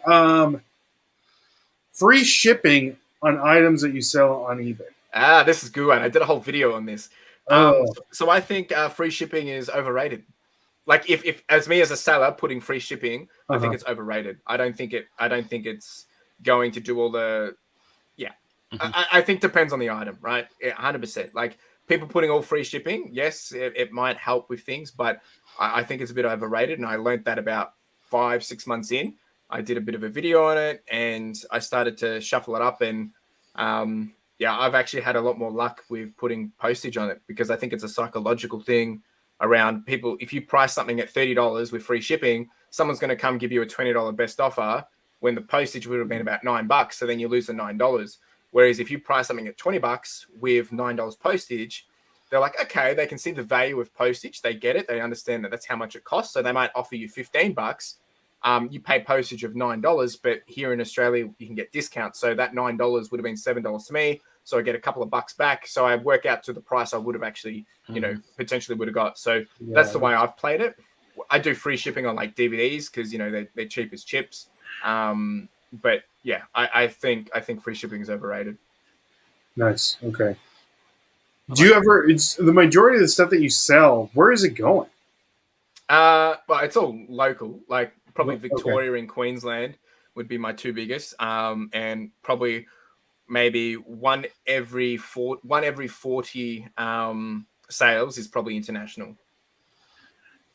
Free shipping on items that you sell on eBay. This is a good one. I did a whole video on this. So I think free shipping is overrated. Like if as me as a seller putting free shipping, I think it's overrated. I don't think it's going to do all the. Yeah, I think depends on the item, right? 100%. Like people putting all free shipping, yes, it might help with things, but I think it's a bit overrated. And I learned that about 5-6 months in. I did a bit of a video on it, and I started to shuffle it up and. I've actually had a lot more luck with putting postage on it because I think it's a psychological thing around people. If you price something at $30 with free shipping, someone's going to come give you a $20 best offer when the postage would have been about $9. So then you lose the $9. Whereas if you price something at $20 with $9 postage, they're like, okay, they can see the value of postage. They get it. They understand that that's how much it costs. So they might offer you $15. You pay postage of $9, but here in Australia, you can get discounts. So that $9 would have been $7 to me. So I get a couple of bucks back. So I work out to the price I would have actually, potentially would have got. So that's the way I've played it. I do free shipping on like DVDs because, they're cheap as chips. But yeah, I think free shipping is overrated. Nice. Okay. Do you ever? It's the majority of the stuff that you sell. Where is it going? Well, it's all local. Like probably Victoria and Queensland would be my two biggest. And probably maybe one every 40 sales is probably international.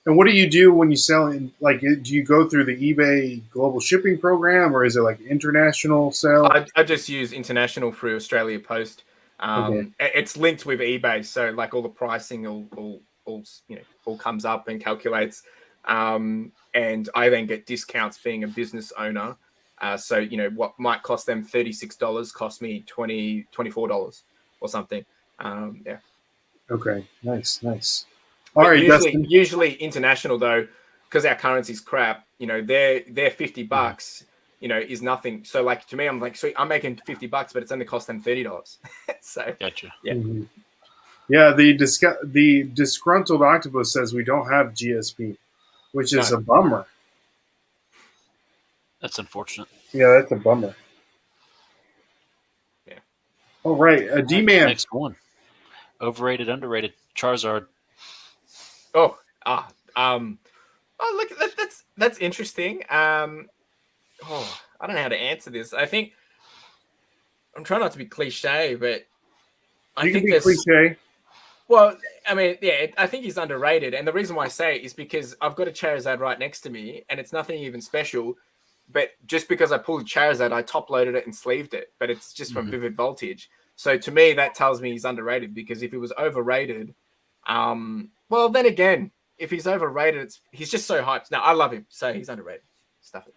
And what do you do when you sell in? Like, do you go through the eBay global shipping program, or is it like international sale? I just use international through Australia Post. It's linked with eBay, so like all the pricing all comes up and calculates, and I then get discounts being a business owner. So what might cost them $36 cost me $24 or something. Yeah. Okay. Nice. All right, usually international though, because our currency's crap. Their $50, is nothing. So like to me, I'm like, sweet, I'm making $50, but it's only cost them $30. So gotcha. Yeah. Mm-hmm. Yeah. The disgruntled octopus says we don't have GSP, which is a bummer. That's unfortunate. Yeah, that's a bummer. Yeah. All right, D-Man. Next one. Overrated, underrated. Charizard. Oh, look, that's interesting. I don't know how to answer this. I think I'm trying not to be cliche, but I think be cliche. Well, I mean, yeah, I think he's underrated, and the reason why I say it is because I've got a Charizard right next to me, and it's nothing even special. But just because I pulled a Charizard, I top loaded it and sleeved it, but it's just from Vivid Voltage. So to me, that tells me he's underrated because if he was overrated, well, then again, if he's overrated, he's just so hyped. No, I love him, so he's underrated. Stuff it.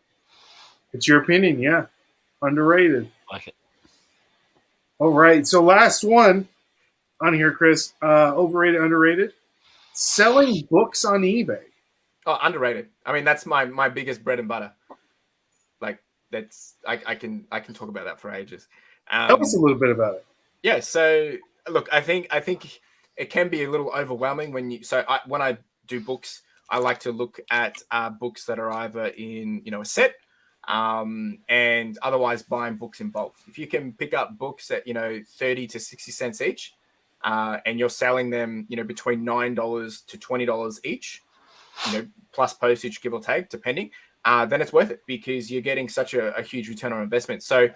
It's your opinion, yeah. Underrated. Like it. All right. So last one on here, Chris. Overrated, underrated. Selling books on eBay. Oh, underrated. I mean, that's my biggest bread and butter. Like that's I can talk about that for ages. Tell us a little bit about it. Yeah. So look, I think it can be a little overwhelming when I do books. I like to look at books that are either in a set, and otherwise buying books in bulk. If you can pick up books at 30 to 60 cents each, and you're selling them between $9 to $20 each, plus postage, give or take, depending, then it's worth it because you're getting such a huge return on investment. So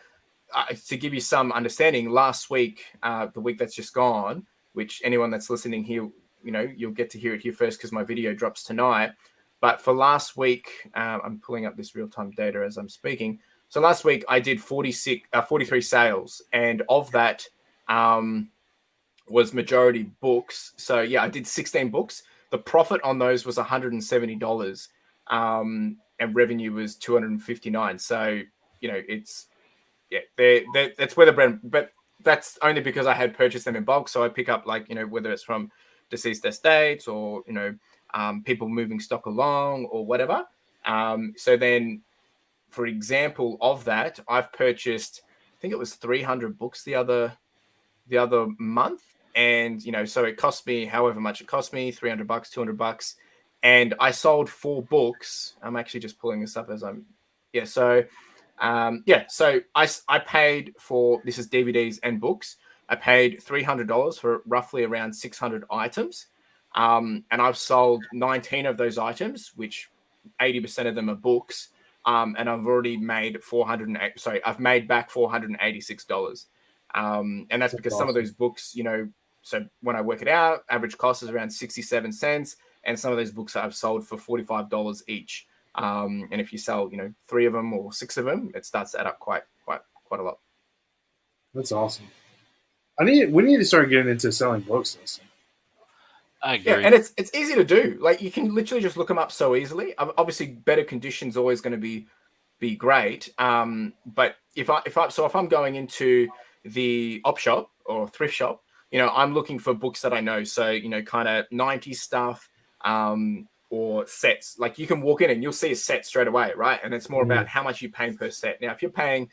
to give you some understanding, last week, the week that's just gone, which anyone that's listening here, you'll get to hear it here first because my video drops tonight. But for last week, I'm pulling up this real-time data as I'm speaking. So last week I did 43 sales, and of that was majority books. So yeah, I did 16 books. The profit on those was $170, and revenue was $259. So it's that's where the brand. But that's only because I had purchased them in bulk. So I pick up whether it's from deceased estates or people moving stock along or whatever. So then, for example, of that, I've purchased, I think it was 300 books the other month. And, so it cost me however much it cost me, $300, $200. And I sold 4 books. I'm actually just pulling this up as so I paid for, this is DVDs and books. I paid $300 for roughly around 600 items. And I've sold 19 of those items, which 80% of them are books. And I've already made I've made back $486. And that's because some of those books, so when I work it out, average cost is around 67 cents. And some of those books I've sold for $45 each. And if you sell, 3 of them or 6 of them, it starts to add up quite a lot. That's awesome. We need to start getting into selling books. I agree. Yeah, and it's easy to do. Like you can literally just look them up so easily. Obviously, better conditions always going to be great. But if I'm going into the op shop or thrift shop, I'm looking for books that I know. So kind of 90s stuff, or sets. Like you can walk in and you'll see a set straight away, right? And it's more about how much you're paying per set. Now, if you're paying,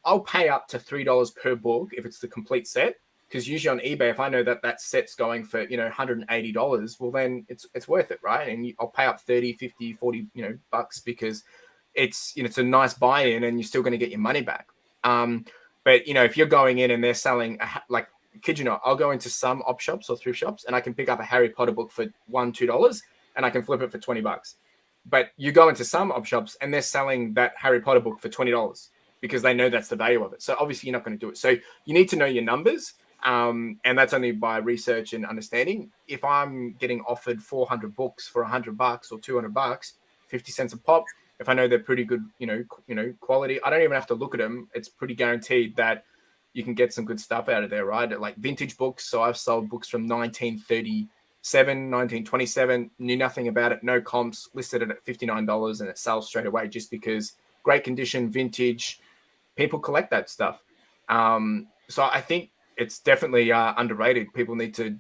I'll pay up to $3 per book if it's the complete set. Because usually on eBay, if I know that set's going for, $180, well, then it's worth it, right? And I'll pay up 30, 50, 40, bucks because it's a nice buy-in and you're still going to get your money back. But, if you're going in and they're selling, kid you not, I'll go into some op shops or thrift shops and I can pick up a Harry Potter book for $1, $2 and I can flip it for $20. But you go into some op shops and they're selling that Harry Potter book for $20 because they know that's the value of it. So obviously you're not going to do it. So you need to know your numbers. And that's only by research and understanding. If I'm getting offered 400 books for $100 or $200, 50 cents a pop, if I know they're pretty good, quality, I don't even have to look at them. It's pretty guaranteed that you can get some good stuff out of there, right? Like vintage books. So I've sold books from 1937, 1927, knew nothing about it, no comps, listed it at $59 and it sells straight away just because great condition, vintage, people collect that stuff. So I think it's definitely underrated. People need to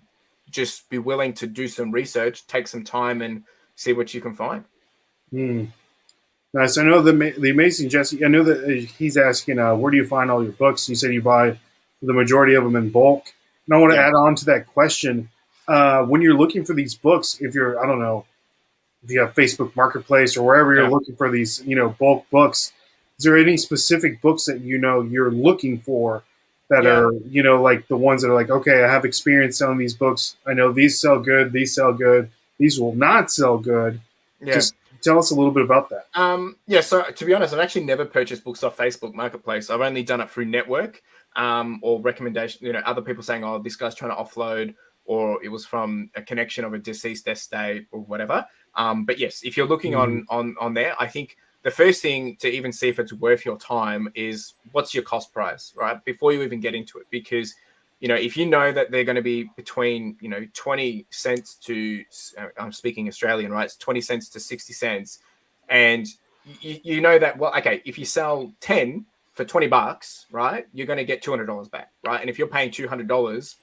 just be willing to do some research, take some time and see what you can find. Nice. I know the amazing Jesse, I know that he's asking, where do you find all your books? You said you buy the majority of them in bulk. And I want to add on to that question. When you're looking for these books, if you're, I don't know, if you have Facebook Marketplace or wherever you're looking for these, bulk books, is there any specific books that you're looking for that are, like the ones that are like, okay, I have experience selling these books. I know these sell good, these will not sell good. Yeah. Just tell us a little bit about that. So to be honest, I've actually never purchased books off Facebook Marketplace. I've only done it through network, or recommendation, other people saying, oh, this guy's trying to offload, or it was from a connection of a deceased estate or whatever. But yes, if you're looking on there, I think the first thing to even see if it's worth your time is what's your cost price, right? Before you even get into it, because, if you know that they're going to be between 20 cents to, I'm speaking Australian, right? It's 20 cents to 60 cents, and you know that, well, okay, if you sell 10 for $20, right, you're going to get $200 back, right? And if you're paying $200,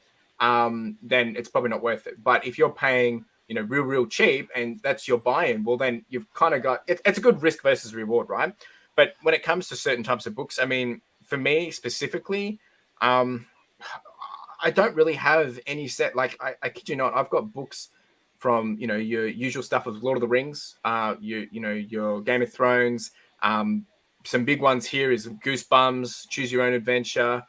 then it's probably not worth it. But if you're paying real cheap, and that's your buy-in, well, then you've kind of got it's a good risk versus reward, right? But when it comes to certain types of books, I mean, for me specifically, I don't really have any set. Like, I kid you not, I've got books from your usual stuff of Lord of the Rings, your Game of Thrones. Some big ones here is Goosebumps, Choose Your Own Adventure.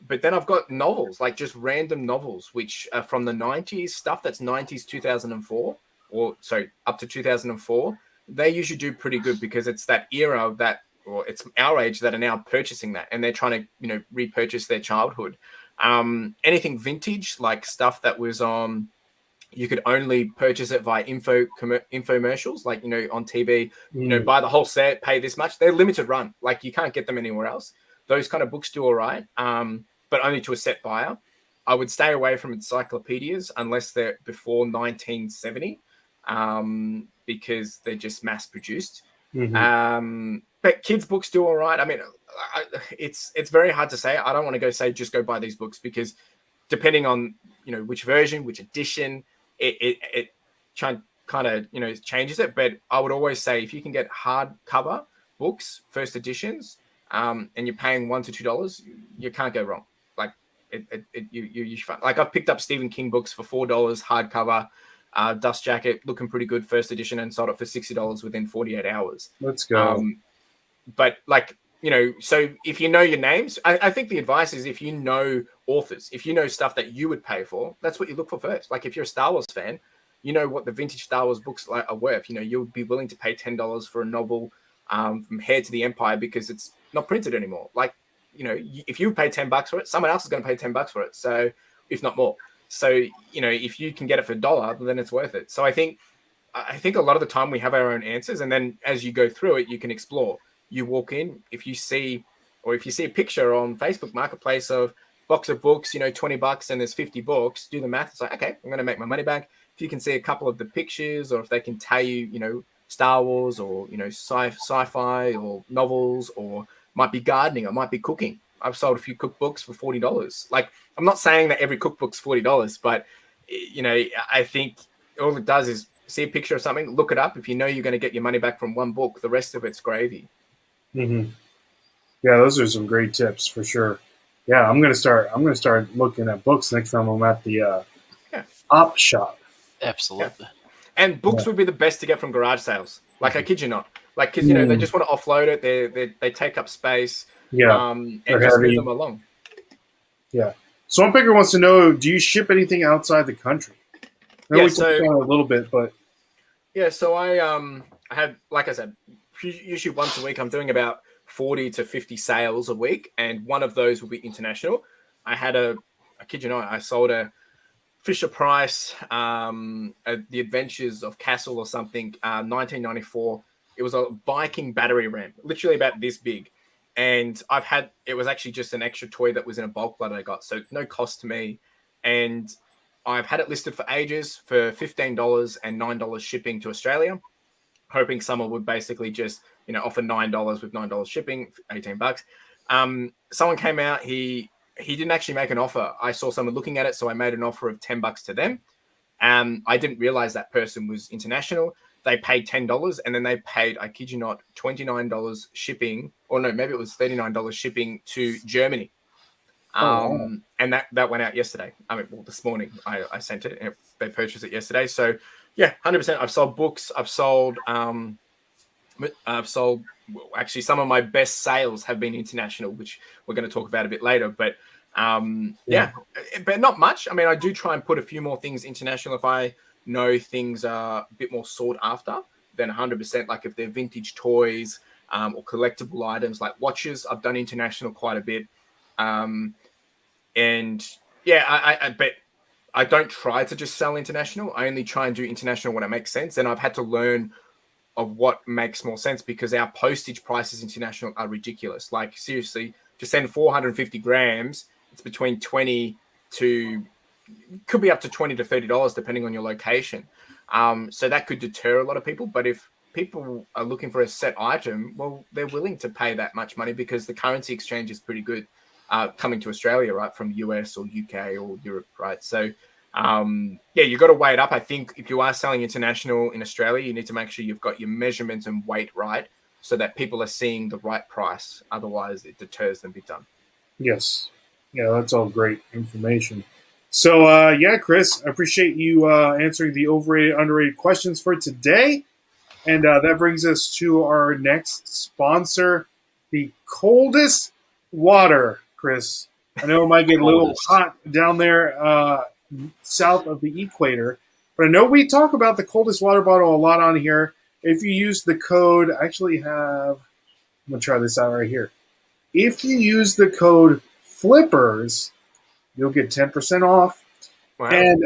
But then I've got novels, like just random novels, which are from the 90s, stuff that's 90s, 2004, or sorry, up to 2004. They usually do pretty good because it's that era of that, or it's our age that are now purchasing that, and they're trying to, repurchase their childhood. Anything vintage, like stuff that was on, you could only purchase it via infomercials, like, on TV, buy the whole set, pay this much. They're limited run. Like, you can't get them anywhere else. Those kind of books do all right, but only to a set buyer. I would stay away from encyclopedias unless they're before 1970, because they're just mass produced. But kids' books do all right. I mean, it's very hard to say. I don't want to say just go buy these books, because depending on which version, which edition, it kind of changes it. But I would always say, if you can get hardcover books, first editions, and you're paying $1 to $2, you can't go wrong. Like, you fun. Like, I've picked up Stephen King books for $4 hardcover, Dust Jacket, looking pretty good, first edition, and sold it for $60 within 48 hours. Let's go. But like, so if you know your names, I think the advice is, if you know authors, if you know stuff that you would pay for, that's what you look for first. Like, if you're a Star Wars fan, you know what the vintage Star Wars books are worth. You'll be willing to pay $10 for a novel, from Heir to the Empire, because it's not printed anymore. Like, if you pay $10 for it, someone else is going to pay $10 for it. So, if not more. So, if you can get it for $1, then it's worth it. So I think a lot of the time we have our own answers, and then as you go through it, you can explore. You walk in, if you see a picture on Facebook Marketplace of box of books, $20, and there's 50 books, do the math. It's like, okay, I'm going to make my money back. If you can see a couple of the pictures, or if they can tell you, Star Wars, or, sci-fi, or novels, or might be gardening, or might be cooking. I've sold a few cookbooks for $40. Like, I'm not saying that every cookbook's $40, but, I think all it does is see a picture of something, look it up. If you're going to get your money back from one book, the rest of it's gravy. Yeah, those are some great tips for sure. Yeah, I'm gonna start looking at books next time I'm at the op shop. Absolutely. Yeah. And books would be the best to get from garage sales. Like, I kid you not. Like, because they just want to offload it. They take up space. Yeah, and just move them along. Yeah. So Picker wants to know: do you ship anything outside the country? I know we talked about it a little bit, but so I have, like I said, usually once a week, I'm doing about 40 to 50 sales a week, and one of those will be international. I kid you not, I sold a Fisher Price, The Adventures of Castle or something, 1994. It was a Viking battery ram, literally about this big. And it was actually just an extra toy that was in a bulk lot I got. So no cost to me. And I've had it listed for ages for $15 and $9 shipping to Australia, hoping someone would basically just, offer $9 with $9 shipping, $18. Someone came out, he didn't actually make an offer. I saw someone looking at it, so I made an offer of $10 to them. I didn't realize that person was international. They paid $10, and then they paid, I kid you not, $29 shipping, or no, maybe it was $39 shipping to Germany. Wow. And that went out yesterday. This morning I sent it, and they purchased it yesterday. So yeah, 100%. I've sold books. I've sold actually, some of my best sales have been international, which we're going to talk about a bit later. But but not much. I mean, I do try and put a few more things international if I know things are a bit more sought after. Then 100%. Like, if they're vintage toys, or collectible items like watches, I've done international quite a bit. But I don't try to just sell international. I only try and do international when it makes sense. And I've had to learn of what makes more sense, because our postage prices international are ridiculous. Like, seriously, to send 450 grams, it's between $20 could be up to $20 to $30 depending on your location. So that could deter a lot of people. But if people are looking for a set item, well, they're willing to pay that much money because the currency exchange is pretty good coming to Australia, right, from US or UK or Europe, right? So, you've got to weigh it up. I think if you are selling international in Australia, you need to make sure you've got your measurements and weight right so that people are seeing the right price. Otherwise, it deters them big time. Yes. Yeah, that's all great information. So, Chris, I appreciate you answering the overrated, underrated questions for today. And that brings us to our next sponsor, the coldest water, Chris. I know it might get a little hot down there south of the equator, but I know we talk about the coldest water bottle a lot on here. If you use the code, I'm going to try this out right here. If you use the code FLIPPERS, you'll get 10% off. Wow. And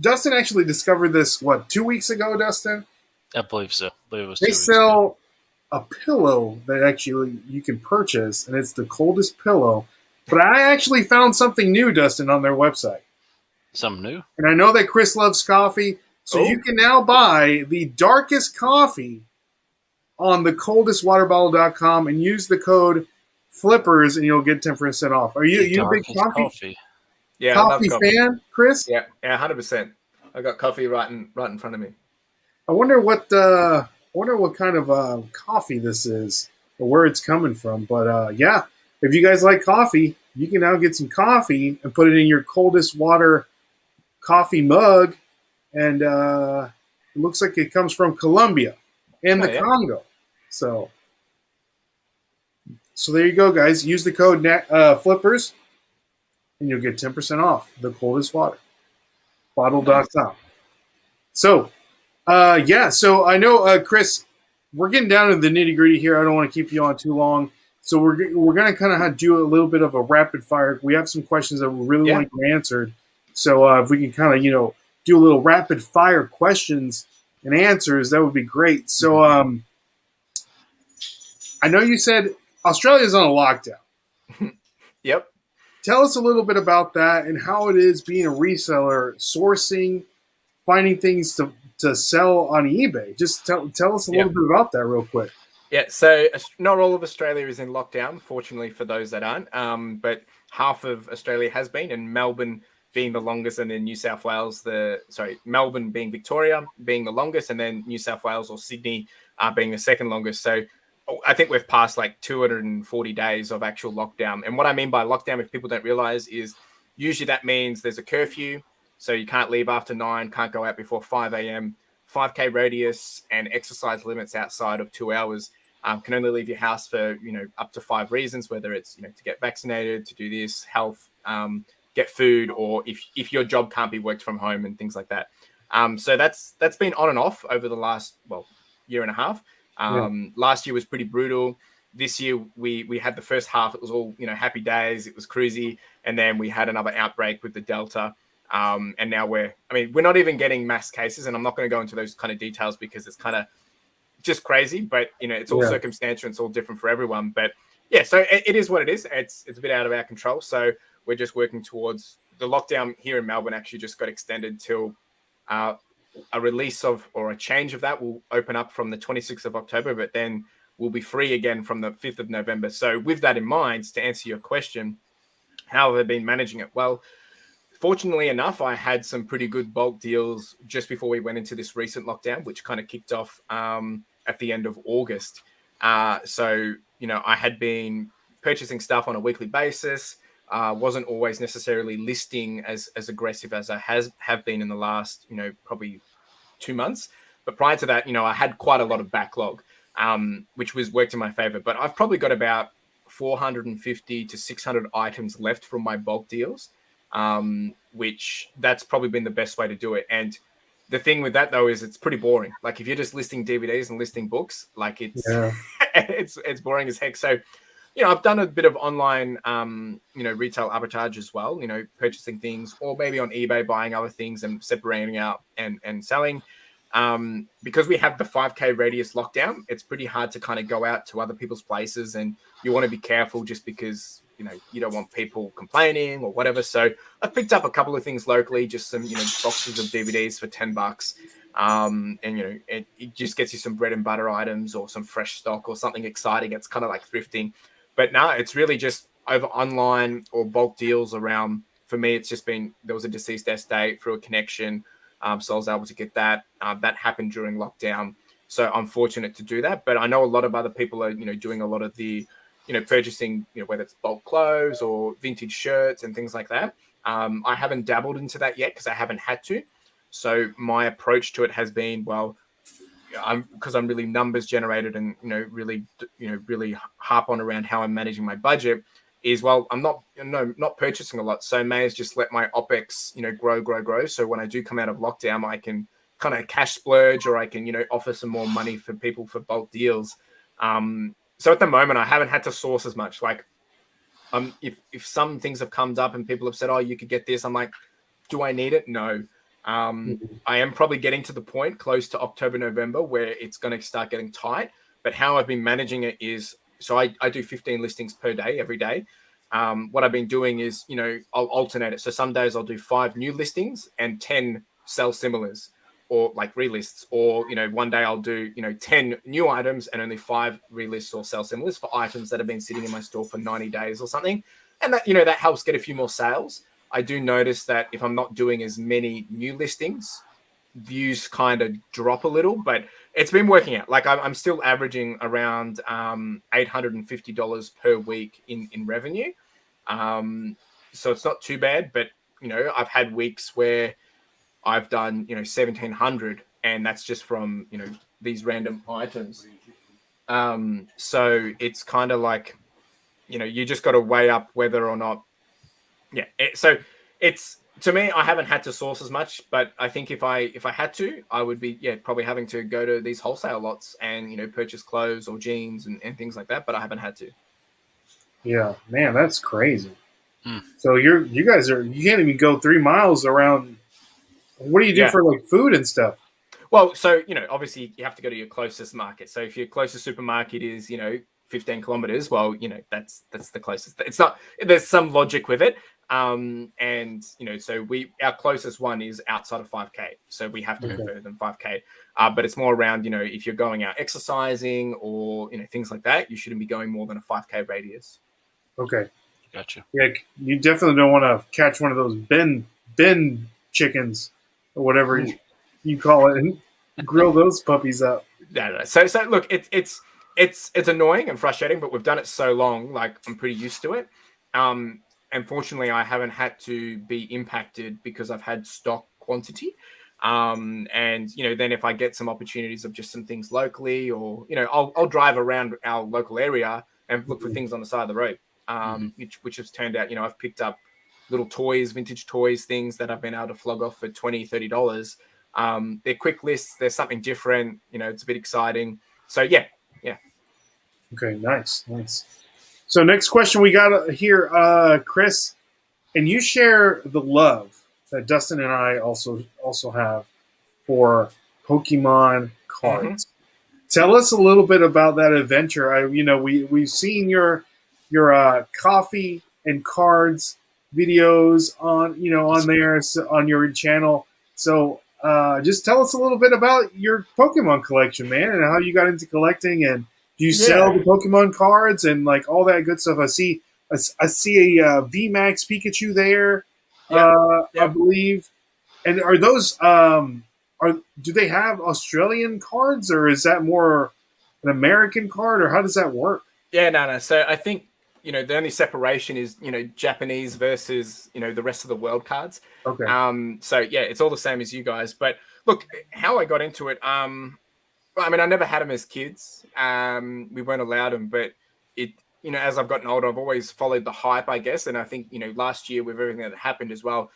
Dustin actually discovered this, 2 weeks ago, Dustin? I believe so. It was they sell a pillow that actually you can purchase, and it's the coldest pillow. But I actually found something new, Dustin, on their website. Something new? And I know that Chris loves coffee, so you can now buy the darkest coffee on the coldestwaterbottle.com and use the code FLIPPERS, and you'll get 10% off. Are you a big coffee? Yeah, coffee fan, Chris? Yeah, 100%. I got coffee right in front of me. I wonder what kind of coffee this is or where it's coming from. But if you guys like coffee, you can now get some coffee and put it in your coldest water coffee mug, and it looks like it comes from Colombia and the Congo. So there you go, guys. Use the code FLIPPERS. And you'll get 10% off the coldest water. Bottle.com. So, so I know, Chris, we're getting down to the nitty gritty here. I don't want to keep you on too long. So we're going to kind of do a little bit of a rapid fire. We have some questions that we really want to get answered. So if we can kind of, do a little rapid fire questions and answers, that would be great. So I know you said Australia's on a lockdown. Yep. Tell us a little bit about that and how it is being a reseller, sourcing, finding things to sell on eBay. Just tell us a little bit about that real quick. Yeah, so not all of Australia is in lockdown, fortunately for those that aren't. But half of Australia has been, and Melbourne being the longest, and then Melbourne being Victoria being the longest, and then New South Wales or Sydney being the second longest. So I think we've passed like 240 days of actual lockdown. And what I mean by lockdown, if people don't realize, is usually that means there's a curfew. So you can't leave after 9, can't go out before 5 a.m., 5K radius, and exercise limits outside of 2 hours. Can only leave your house for, up to 5 reasons, whether it's, to get vaccinated, to do this, health, get food, or if your job can't be worked from home and things like that. So that's been on and off over the last, year and a half. Last year was pretty brutal. This year we had the first half. It was all, happy days. It was cruisy. And then we had another outbreak with the Delta. And now we're not even getting mass cases, and I'm not going to go into those kind of details because it's kind of just crazy, but it's all circumstantial. It's all different for everyone, but so it is what it is. It's a bit out of our control. So we're just working towards the lockdown here in Melbourne. Actually just got extended till, a release of, or a change of that will open up from the 26th of October, but then we'll be free again from the 5th of November. So with that in mind, to answer your question, how have I been managing it? Well, fortunately enough, I had some pretty good bulk deals just before we went into this recent lockdown, which kind of kicked off at the end of August. So, I had been purchasing stuff on a weekly basis. Wasn't always necessarily listing as aggressive as I have been in the last, probably 2 months. But prior to that, I had quite a lot of backlog, which worked in my favor. But I've probably got about 450 to 600 items left from my bulk deals, which that's probably been the best way to do it. And the thing with that, though, is it's pretty boring. Like if you're just listing DVDs and listing books, like it's it's boring as heck. So, I've done a bit of online, retail arbitrage as well, purchasing things, or maybe on eBay, buying other things and separating out and selling. Because we have the 5K radius lockdown, it's pretty hard to kind of go out to other people's places, and you want to be careful just because, you don't want people complaining or whatever. So I've picked up a couple of things locally, just some, boxes of DVDs for $10. And it just gets you some bread and butter items or some fresh stock or something exciting. It's kind of like thrifting, but no, it's really just over online or bulk deals around. For me, it's just been, there was a deceased estate through a connection. So I was able to get that. That happened during lockdown. So I'm fortunate to do that. But I know a lot of other people are, doing a lot of the, purchasing, whether it's bulk clothes or vintage shirts and things like that. I haven't dabbled into that yet because I haven't had to. So my approach to it has been, well, because I'm really numbers generated and, really harp on around how I'm managing my budget is, well, I'm not purchasing a lot. So I may as just let my OPEX, grow. So when I do come out of lockdown, I can kind of cash splurge, or I can, offer some more money for people for bulk deals. So at the moment, I haven't had to source as much. Like, if some things have come up and people have said, oh, you could get this, I'm like, do I need it? No. I am probably getting to the point close to October, November, where it's going to start getting tight. But how I've been managing it is, so I do 15 listings per day, every day. What I've been doing is, I'll alternate it. So some days I'll do 5 new listings and 10 sell similars, or like relists, or, one day I'll do, 10 new items and only 5 relists or sell similars for items that have been sitting in my store for 90 days or something. And that, that helps get a few more sales. I do notice that if I'm not doing as many new listings, views kind of drop a little, but it's been working out. Like, I'm still averaging around $850 per week in revenue. So it's not too bad, but, I've had weeks where I've done, 1,700, and that's just from, these random items. So it's kind of like, you just got to weigh up whether or not, so it's, to me, I haven't had to source as much, but I think if I had to, I would be, probably having to go to these wholesale lots and, purchase clothes or jeans and things like that, but I haven't had to. Yeah, man, that's crazy. Hmm. So you can't even go 3 miles around. What do you do for like food and stuff? Well, so, obviously you have to go to your closest market. So if your closest supermarket is, 15 kilometers, well, that's the closest. It's not, there's some logic with it. And, so our closest one is outside of 5K. So we have to go further than 5K. But it's more around, if you're going out exercising or, things like that, you shouldn't be going more than a 5K radius. Okay. Gotcha. Yeah, you definitely don't want to catch one of those bin chickens or whatever you call it and grill those puppies up. No. So look, it's annoying and frustrating, but we've done it so long, like I'm pretty used to it. Unfortunately, I haven't had to be impacted because I've had stock quantity. And, then if I get some opportunities of just some things locally, or, I'll drive around our local area and look for things on the side of the road, which has turned out, I've picked up little toys, vintage toys, things that I've been able to flog off for $20, $30. They're quick lists. There's something different, it's a bit exciting. So yeah. Okay, nice. So next question we got here, Chris, and you share the love that Dustin and I also have for Pokemon cards. Tell us a little bit about that adventure. We've seen your coffee and cards videos on your channel. So just tell us a little bit about your Pokemon collection, man, and how you got into collecting, and do you sell the Pokemon cards and like all that good stuff? I see a VMAX Pikachu there, I believe. And are those do they have Australian cards, or is that more an American card, or how does that work? Yeah, no. So I think, the only separation is, Japanese versus, the rest of the world cards. Okay. So yeah, it's all the same as you guys. But look, how I got into it, I never had them as kids. We weren't allowed them, but it, as I've gotten older, I've always followed the hype, I guess. And I think, last year with everything that happened as well,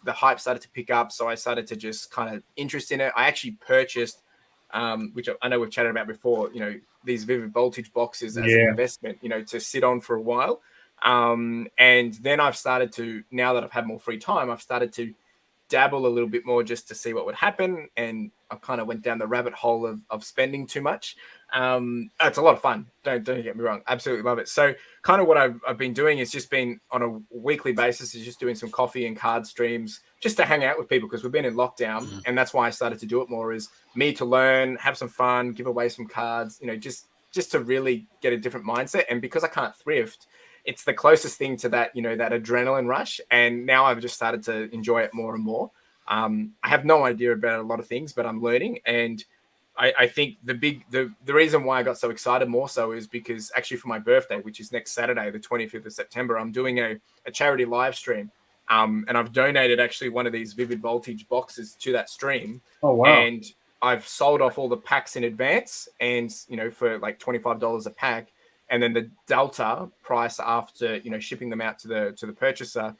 the hype started to pick up. So I started to just kind of interest in it. I actually purchased, which I know we've chatted about before, these Vivid Voltage boxes as an investment, to sit on for a while. And then I've started to, now that I've had more free time, I've started to dabble a little bit more just to see what would happen. And I kind of went down the rabbit hole of spending too much. It's a lot of fun. Don't get me wrong. Absolutely love it. So kind of what I've been doing is just been on a weekly basis is just doing some coffee and card streams just to hang out with people because we've been in lockdown. Mhm. And that's why I started to do it more is me to learn, have some fun, give away some cards, just to really get a different mindset. And because I can't thrift, it's the closest thing to that, that adrenaline rush. And now I've just started to enjoy it more and more. I have no idea about a lot of things, but I'm learning. And I think the reason why I got so excited more so is because actually for my birthday, which is next Saturday, the 25th of September, I'm doing a charity live stream. And I've donated actually one of these Vivid Voltage boxes to that stream. Oh, wow. And I've sold off all the packs in advance and, for like $25 a pack. And then the Delta price after, shipping them out to the purchaser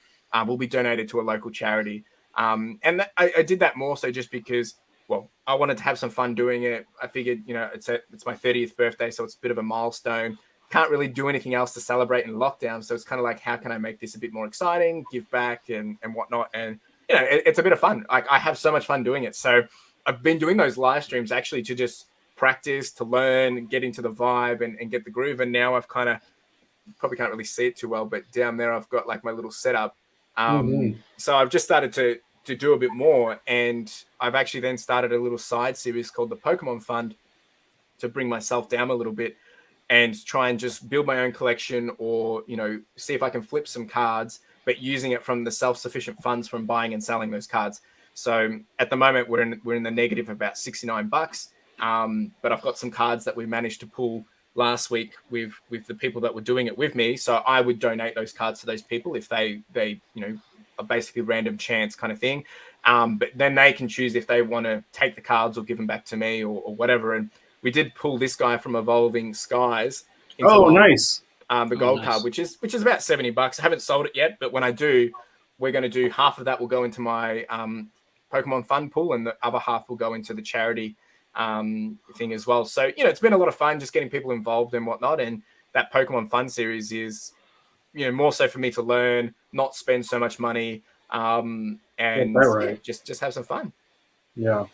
will be donated to a local charity. And I did that more so just because, well, I wanted to have some fun doing it. I figured, it's my 30th birthday, so it's a bit of a milestone. Can't really do anything else to celebrate in lockdown. So it's kind of like, how can I make this a bit more exciting, give back and whatnot? And, it's a bit of fun. Like I have so much fun doing it. So I've been doing those live streams actually to just practice, to learn, get into the vibe and get the groove. And now I've kind of, probably can't really see it too well, but down there I've got like my little setup. So I've just started to do a bit more, and I've actually then started a little side series called the Pokemon Fund to bring myself down a little bit and try and just build my own collection or, see if I can flip some cards, but using it from the self-sufficient funds from buying and selling those cards. So at the moment we're in the negative of about $69. But I've got some cards that we managed to pull last week with the people that were doing it with me. So I would donate those cards to those people if they are basically random chance kind of thing. But then they can choose if they want to take the cards or give them back to me or whatever. And we did pull this guy from Evolving Skies. Nice. The gold card, which is about $70. I haven't sold it yet, but when I do, we're going to do half of that will go into my Pokemon Fund pool, and the other half will go into the charity thing as well. So, it's been a lot of fun just getting people involved and whatnot. And that Pokemon Fun series is, more so for me to learn, not spend so much money, and right. just have some fun. Yeah.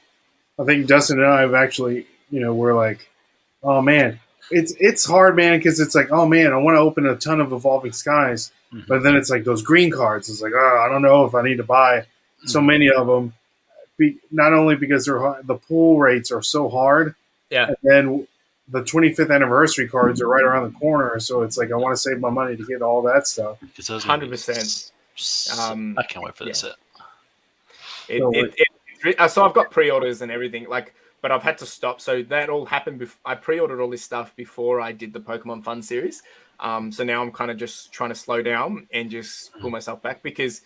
I think Dustin and I have actually, we're like, oh man, it's hard, man. Cause it's like, oh man, I want to open a ton of Evolving Skies, but then it's like those green cards. It's like, oh, I don't know if I need to buy so many of them. Not only because the pull rates are so hard, yeah, and then the 25th anniversary cards are right around the corner, so it's like I want to save my money to get all that stuff. 100%. I can't wait for this set. So I've got pre-orders and everything, but I've had to stop. So that all happened. I pre-ordered all this stuff before I did the Pokemon Fun series. So now I'm kind of just trying to slow down and just pull myself back because,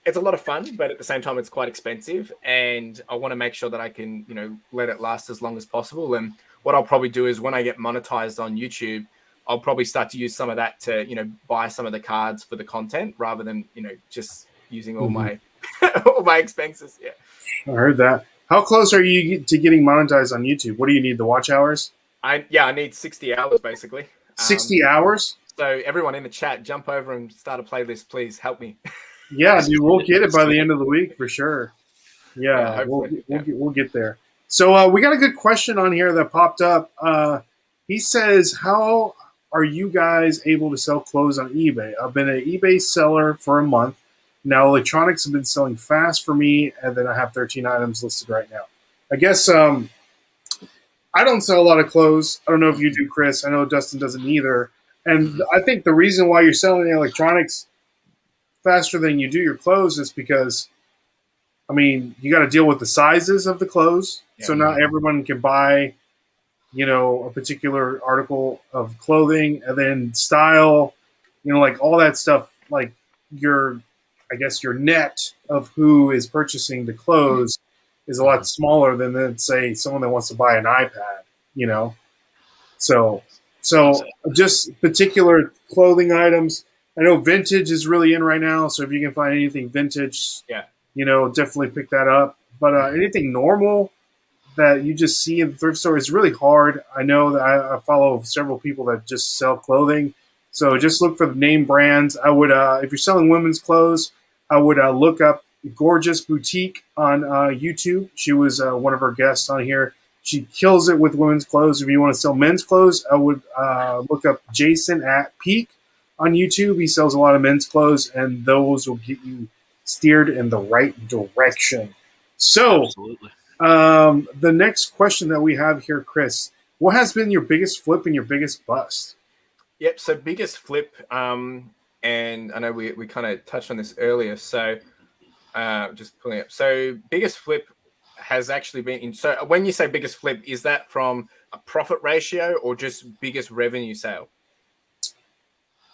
it's a lot of fun, but at the same time, it's quite expensive. And I want to make sure that I can, let it last as long as possible. And what I'll probably do is when I get monetized on YouTube, I'll probably start to use some of that to, buy some of the cards for the content rather than, just using all my all my expenses. Yeah. I heard that. How close are you to getting monetized on YouTube? What do you need, the watch hours? I need 60 hours, basically. 60 hours? So everyone in the chat, jump over and start a playlist, please. Help me. Yeah, dude, we'll get it by the end of the week for sure. Yeah, we'll get there. So we got a good question on here that popped up. He says, how are you guys able to sell clothes on eBay? I've been an eBay seller for a month. Now electronics have been selling fast for me, and then I have 13 items listed right now. I guess I don't sell a lot of clothes. I don't know if you do, Chris. I know Dustin doesn't either. And I think the reason why you're selling the electronics faster than you do your clothes is because, you got to deal with the sizes of the clothes. Yeah. So not everyone can buy, a particular article of clothing, and then style, all that stuff, your net of who is purchasing the clothes is a lot smaller than say someone that wants to buy an iPad, So just particular clothing items. I know vintage is really in right now, so if you can find anything vintage, definitely pick that up. But anything normal that you just see in the thrift store is really hard. I know that I follow several people that just sell clothing, so just look for the name brands. I would, if you're selling women's clothes, I would look up Gorgeous Boutique on YouTube. She was one of our guests on here. She kills it with women's clothes. If you want to sell men's clothes, I would look up Jason at Peak on YouTube. He sells a lot of men's clothes, and those will get you steered in the right direction. So, Absolutely. the next question that we have here, Chris, what has been your biggest flip and your biggest bust? Yep. So biggest flip, and I know we kind of touched on this earlier. So just pulling up. So biggest flip has actually been in. So when you say biggest flip, is that from a profit ratio or just biggest revenue sale?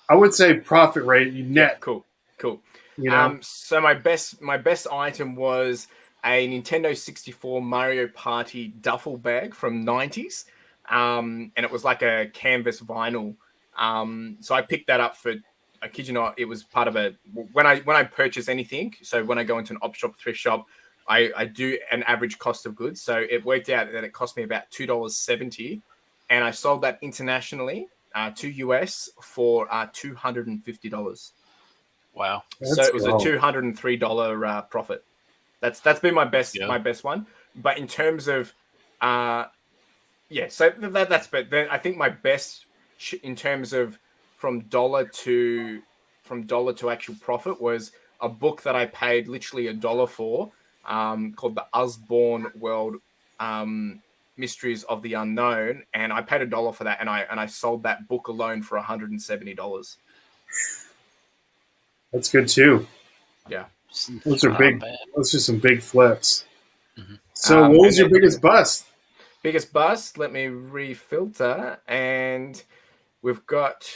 I would say profit rate, net. Yeah, cool. You know? So my best item was a Nintendo 64 Mario Party duffel bag from 90s. And it was like a canvas vinyl. So I picked that up for, I kid you not, it was part of when I purchase anything. So when I go into an op shop, thrift shop, I do an average cost of goods. So it worked out that it cost me about $2.70. And I sold that internationally to US for $250. Wow. So it was a $203 profit. That's been my best one. But in terms of so that's but then I think my best in terms of from dollar to actual profit was a book that I paid literally $1 for, called The Usborne World Mysteries of the Unknown, and I paid $1 for that, and I sold that book alone for $170. That's good too. Yeah, Those are big. Bad. Those are some big flips. Mm-hmm. So, what was your biggest bust? Biggest bust. Let me refilter, and we've got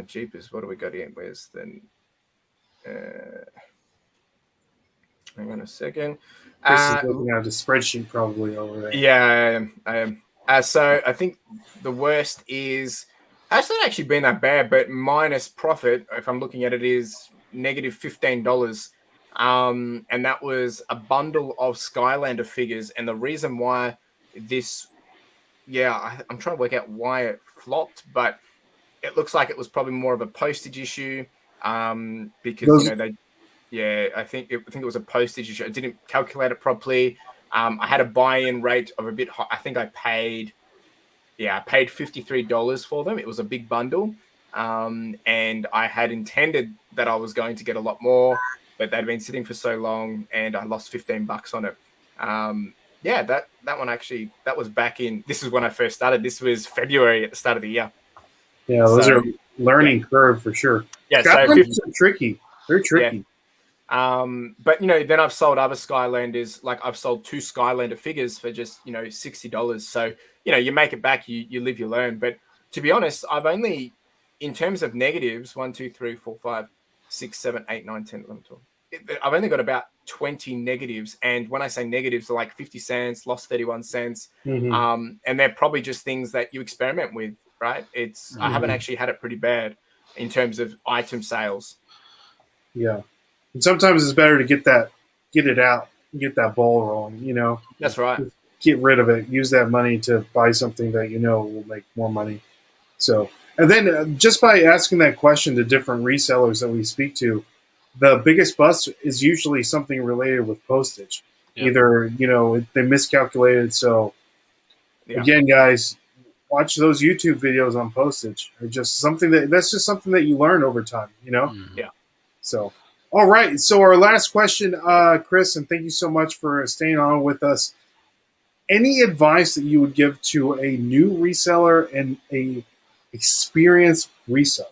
jeepers. What do we got here? Where's the? Hang on a second. Chris is looking at the spreadsheet probably over there. Yeah, I am. So I think the worst is actually been that bad, but minus profit, if I'm looking at it, is negative $15. And that was a bundle of Skylander figures. And the reason why this, I'm trying to work out why it flopped, but it looks like it was probably more of a postage issue. Because I think it was a postage issue. I didn't calculate it properly. I had a buy-in rate of a bit high. I think I paid $53 for them. It was a big bundle. And I had intended that I was going to get a lot more, but they'd been sitting for so long and I lost $15 on it. That one actually, that was back in, this is when I first started. This was February at the start of the year. Yeah, those are learning curve for sure. Yeah, Skylanders are tricky. They're tricky. Yeah. But then I've sold other Skylanders. Like I've sold 2 Skylander figures for just $60. So you make it back, you live, you learn. But to be honest, I've only, in terms of negatives, 1, 2, 3, 4, 5, 6, 7, 8, 9, 10, 11, 12. I've only got about 20 negatives, and when I say negatives, they're like 50 cents, lost 31 cents, and they're probably just things that you experiment with, right? I haven't actually had it pretty bad in terms of item sales. Yeah. And sometimes it's better to get it out, get that ball rolling, That's right. Just get rid of it. Use that money to buy something that will make more money. So, and then just by asking that question to different resellers that we speak to, the biggest bust is usually something related with postage. Yeah. Either, they miscalculated. So, again, guys, watch those YouTube videos on postage. Or just something that's just something that you learn over time, Yeah. So, all right. So our last question, Chris, and thank you so much for staying on with us. Any advice that you would give to a new reseller and a experienced reseller?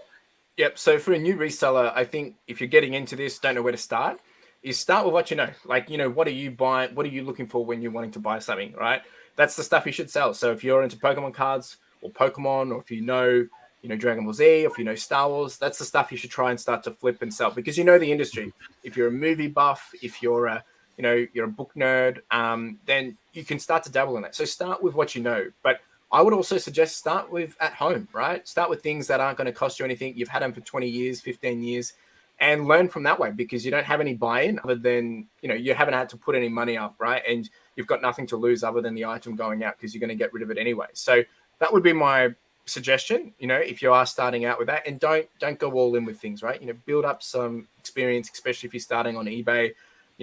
Yep. So for a new reseller, I think if you're getting into this, don't know where to start, is start with what you know. Like, what are you buying? What are you looking for when you're wanting to buy something, right? That's the stuff you should sell. So if you're into Pokemon cards or Pokemon, or if you know Dragon Ball Z, or if you know Star Wars, that's the stuff you should try and start to flip and sell, because you know the industry. If you're a movie buff, if you're you're a book nerd, then you can start to dabble in that. So start with what you know. But I would also suggest start with at home, right? Start with things that aren't going to cost you anything. You've had them for 20 years, 15 years, and learn from that way, because you don't have any buy-in other than, you haven't had to put any money up, right? And you've got nothing to lose other than the item going out, because you're going to get rid of it anyway. So that would be my suggestion, if you are starting out with that. And don't go all in with things, right? Build up some experience, especially if you're starting on eBay.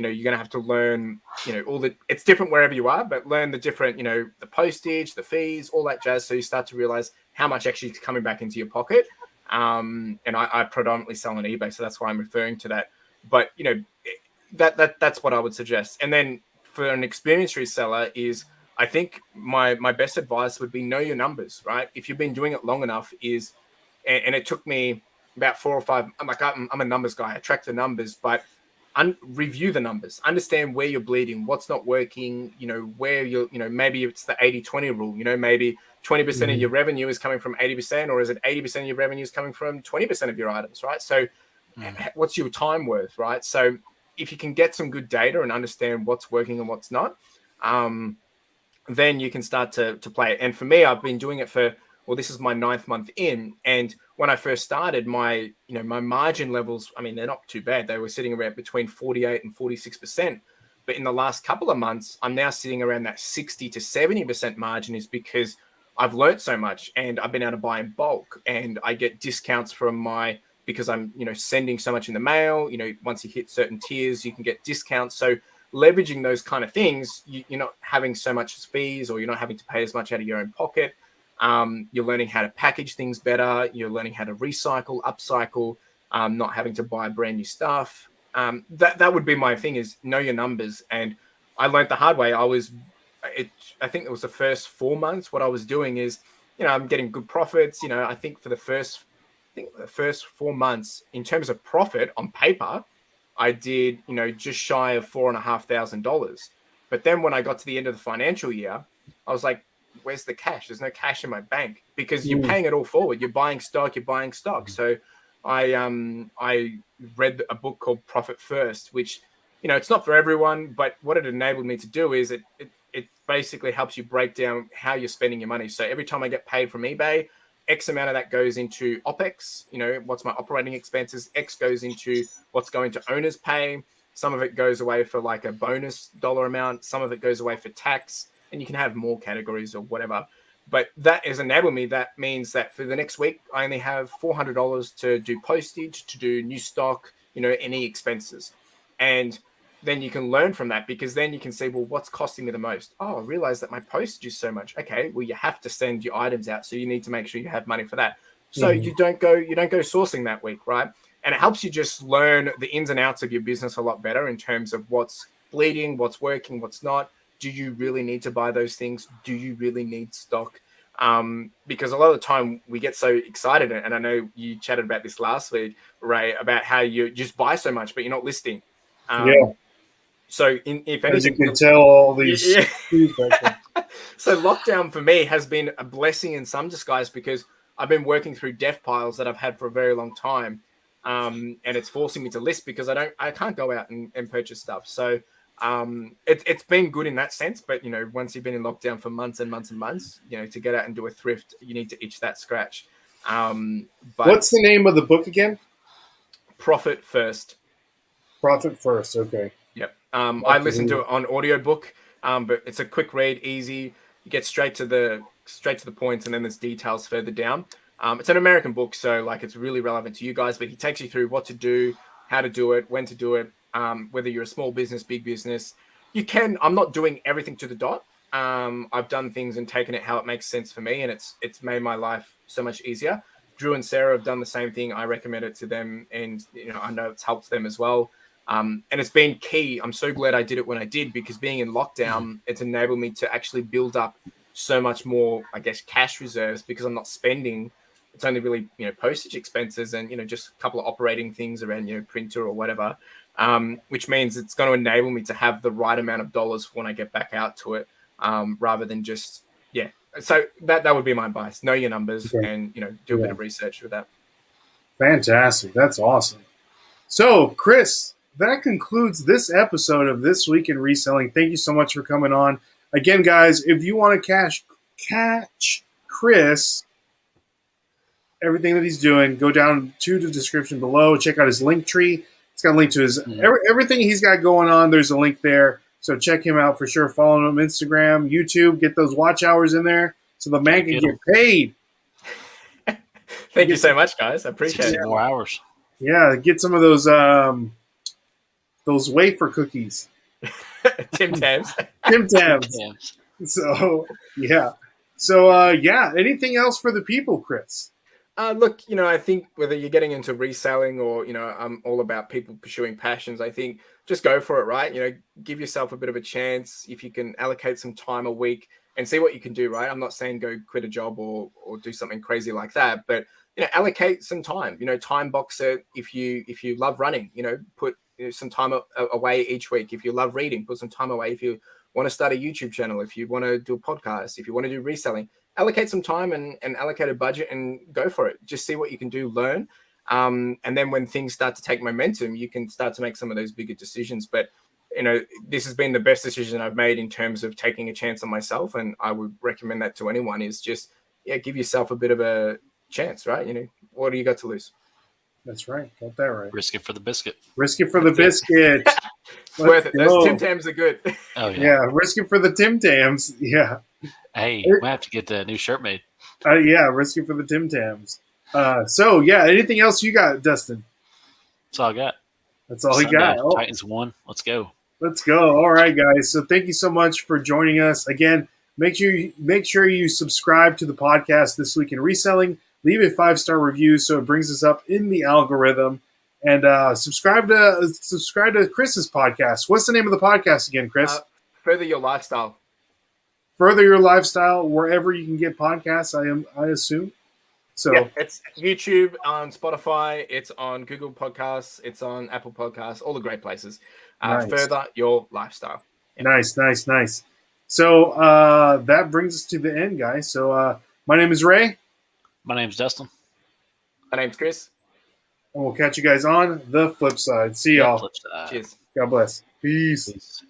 you're going to have to learn, it's different wherever you are, but learn the different, the postage, the fees, all that jazz. So you start to realize how much actually is coming back into your pocket. And I predominantly sell on eBay, so that's why I'm referring to that. But, that's what I would suggest. And then for an experienced reseller is, I think my best advice would be know your numbers, right? If you've been doing it long enough and it took me about 4 or 5, I'm a numbers guy. I track the numbers, but review the numbers, understand where you're bleeding, what's not working, where you're, maybe it's the 80-20 rule, maybe 20% of your revenue is coming from 80%, or is it 80% of your revenue is coming from 20% of your items, right? So what's your time worth, right? So if you can get some good data and understand what's working and what's not, then you can start to play it. And for me, I've been doing it this is my 9th month in. And when I first started, my margin levels, I mean, they're not too bad. They were sitting around between 48 and 46%. But in the last couple of months, I'm now sitting around that 60 to 70% margin, is because I've learned so much and I've been able to buy in bulk, and I get discounts because I'm, sending so much in the mail. Once you hit certain tiers, you can get discounts. So leveraging those kind of things, you're not having so much fees, or you're not having to pay as much out of your own pocket. You're learning how to package things better. You're learning how to recycle, upcycle, not having to buy brand new stuff. That would be my thing, is know your numbers. And I learned the hard way. I think it was the first 4 months. What I was doing is, I'm getting good profits. I think for the first 4 months, in terms of profit on paper, I did, just shy of $4,500. But then when I got to the end of the financial year, I was like, where's the cash? There's no cash in my bank, because you're paying it all forward. You're buying stock. So I read a book called Profit First, which, it's not for everyone, but what it enabled me to do is it basically helps you break down how you're spending your money. So every time I get paid from eBay, X amount of that goes into OPEX, what's my operating expenses, X goes into what's going to owner's pay. Some of it goes away for like a bonus dollar amount. Some of it goes away for tax, and you can have more categories or whatever. But that has enabled me. That means that for the next week, I only have $400 to do postage, to do new stock, any expenses. And then you can learn from that, because then you can see, well, what's costing me the most? Oh, I realize that my postage is so much. Okay, well, you have to send your items out, so you need to make sure you have money for that. So you don't go sourcing that week, right? And it helps you just learn the ins and outs of your business a lot better, in terms of what's bleeding, what's working, what's not. Do you really need to buy those things? Do you really need stock? Because a lot of the time we get so excited, and I know you chatted about this last week, Ray, about how you just buy so much, but you're not listing. So if anything, as you can tell, all these. So lockdown for me has been a blessing in some disguise, because I've been working through death piles that I've had for a very long time, and it's forcing me to list, because I can't go out and purchase stuff. So it's been good in that sense. But once you've been in lockdown for months and months and months, to get out and do a thrift, you need to itch that scratch. But what's the name of the book again? Profit First. Profit First. Okay. Yep. I listen to it on audiobook, but it's a quick read, easy. You get straight to the point, and then there's details further down. It's an American book, so like it's really relevant to you guys. But he takes you through what to do, how to do it, when to do it. Whether you're a small business, big business, you can. I'm not doing everything to the dot. I've done things and taken it how it makes sense for me, and it's made my life so much easier. Drew and Sarah have done the same thing. I recommend it to them, and I know it's helped them as well. And it's been key. I'm so glad I did it when I did, because being in lockdown, it's enabled me to actually build up so much more, I guess, cash reserves, because I'm not spending. It's only really, postage expenses and, just a couple of operating things around, printer or whatever, which means it's going to enable me to have the right amount of dollars when I get back out to it, rather than just, So that would be my advice. Know your numbers and, do a bit of research with that. Fantastic. That's awesome. So, Chris, that concludes this episode of This Week in Reselling. Thank you so much for coming on. Again, guys, if you want to catch Chris, everything that he's doing, go down to the description below. Check out his link tree. It's got a link to his everything he's got going on. There's a link there. So check him out for sure. Follow him on Instagram, YouTube. Get those watch hours in there so the man can get paid. Thank you so much, guys. I appreciate it. More hours. Yeah, get some of those those wafer cookies. Tim Tams. Tim Tams. Tams. So yeah. So yeah. Anything else for the people, Chris? Look, I think whether you're getting into reselling or, I'm all about people pursuing passions. I think just go for it, right? Give yourself a bit of a chance. If you can allocate some time a week and see what you can do, right? I'm not saying go quit a job or do something crazy like that, but, allocate some time, time box it. If you love running, put some time away each week. If you love reading, put some time away. If you want to start a YouTube channel, if you want to do a podcast, if you want to do reselling, allocate some time and allocate a budget and go for it. Just see what you can do, learn. And then when things start to take momentum, you can start to make some of those bigger decisions. But, this has been the best decision I've made in terms of taking a chance on myself. And I would recommend that to anyone is just, give yourself a bit of a chance, right? What do you got to lose? That's right. Got that right. Risk it for the biscuit. Risk it for the biscuit. It's worth it. Those Tim Tams are good. Oh, yeah. Yeah, risk it for the Tim Tams. Yeah. Hey, we have to get that new shirt made. Yeah, risk it for the Tim Tams. So, yeah, anything else you got, Dustin? That's all I got. That's all Sunday, he got. Oh, Titans won. Let's go. let's go. All right, guys. So thank you so much for joining us. Again, make sure you subscribe to the podcast This Week in Reselling. Leave a 5-star review so it brings us up in the algorithm. And subscribe to Chris's podcast. What's the name of the podcast again, Chris? Further Your Lifestyle. Further Your Lifestyle, wherever you can get podcasts, I assume. So yeah, it's YouTube, on Spotify, it's on Google Podcasts, it's on Apple Podcasts, all the great places. Nice. Further Your Lifestyle. Yeah. Nice. So that brings us to the end, guys. So my name is Ray. My name's Dustin. My name's Chris. And we'll catch you guys on the flip side. See y'all. Flip side. Cheers. God bless. Peace. Peace.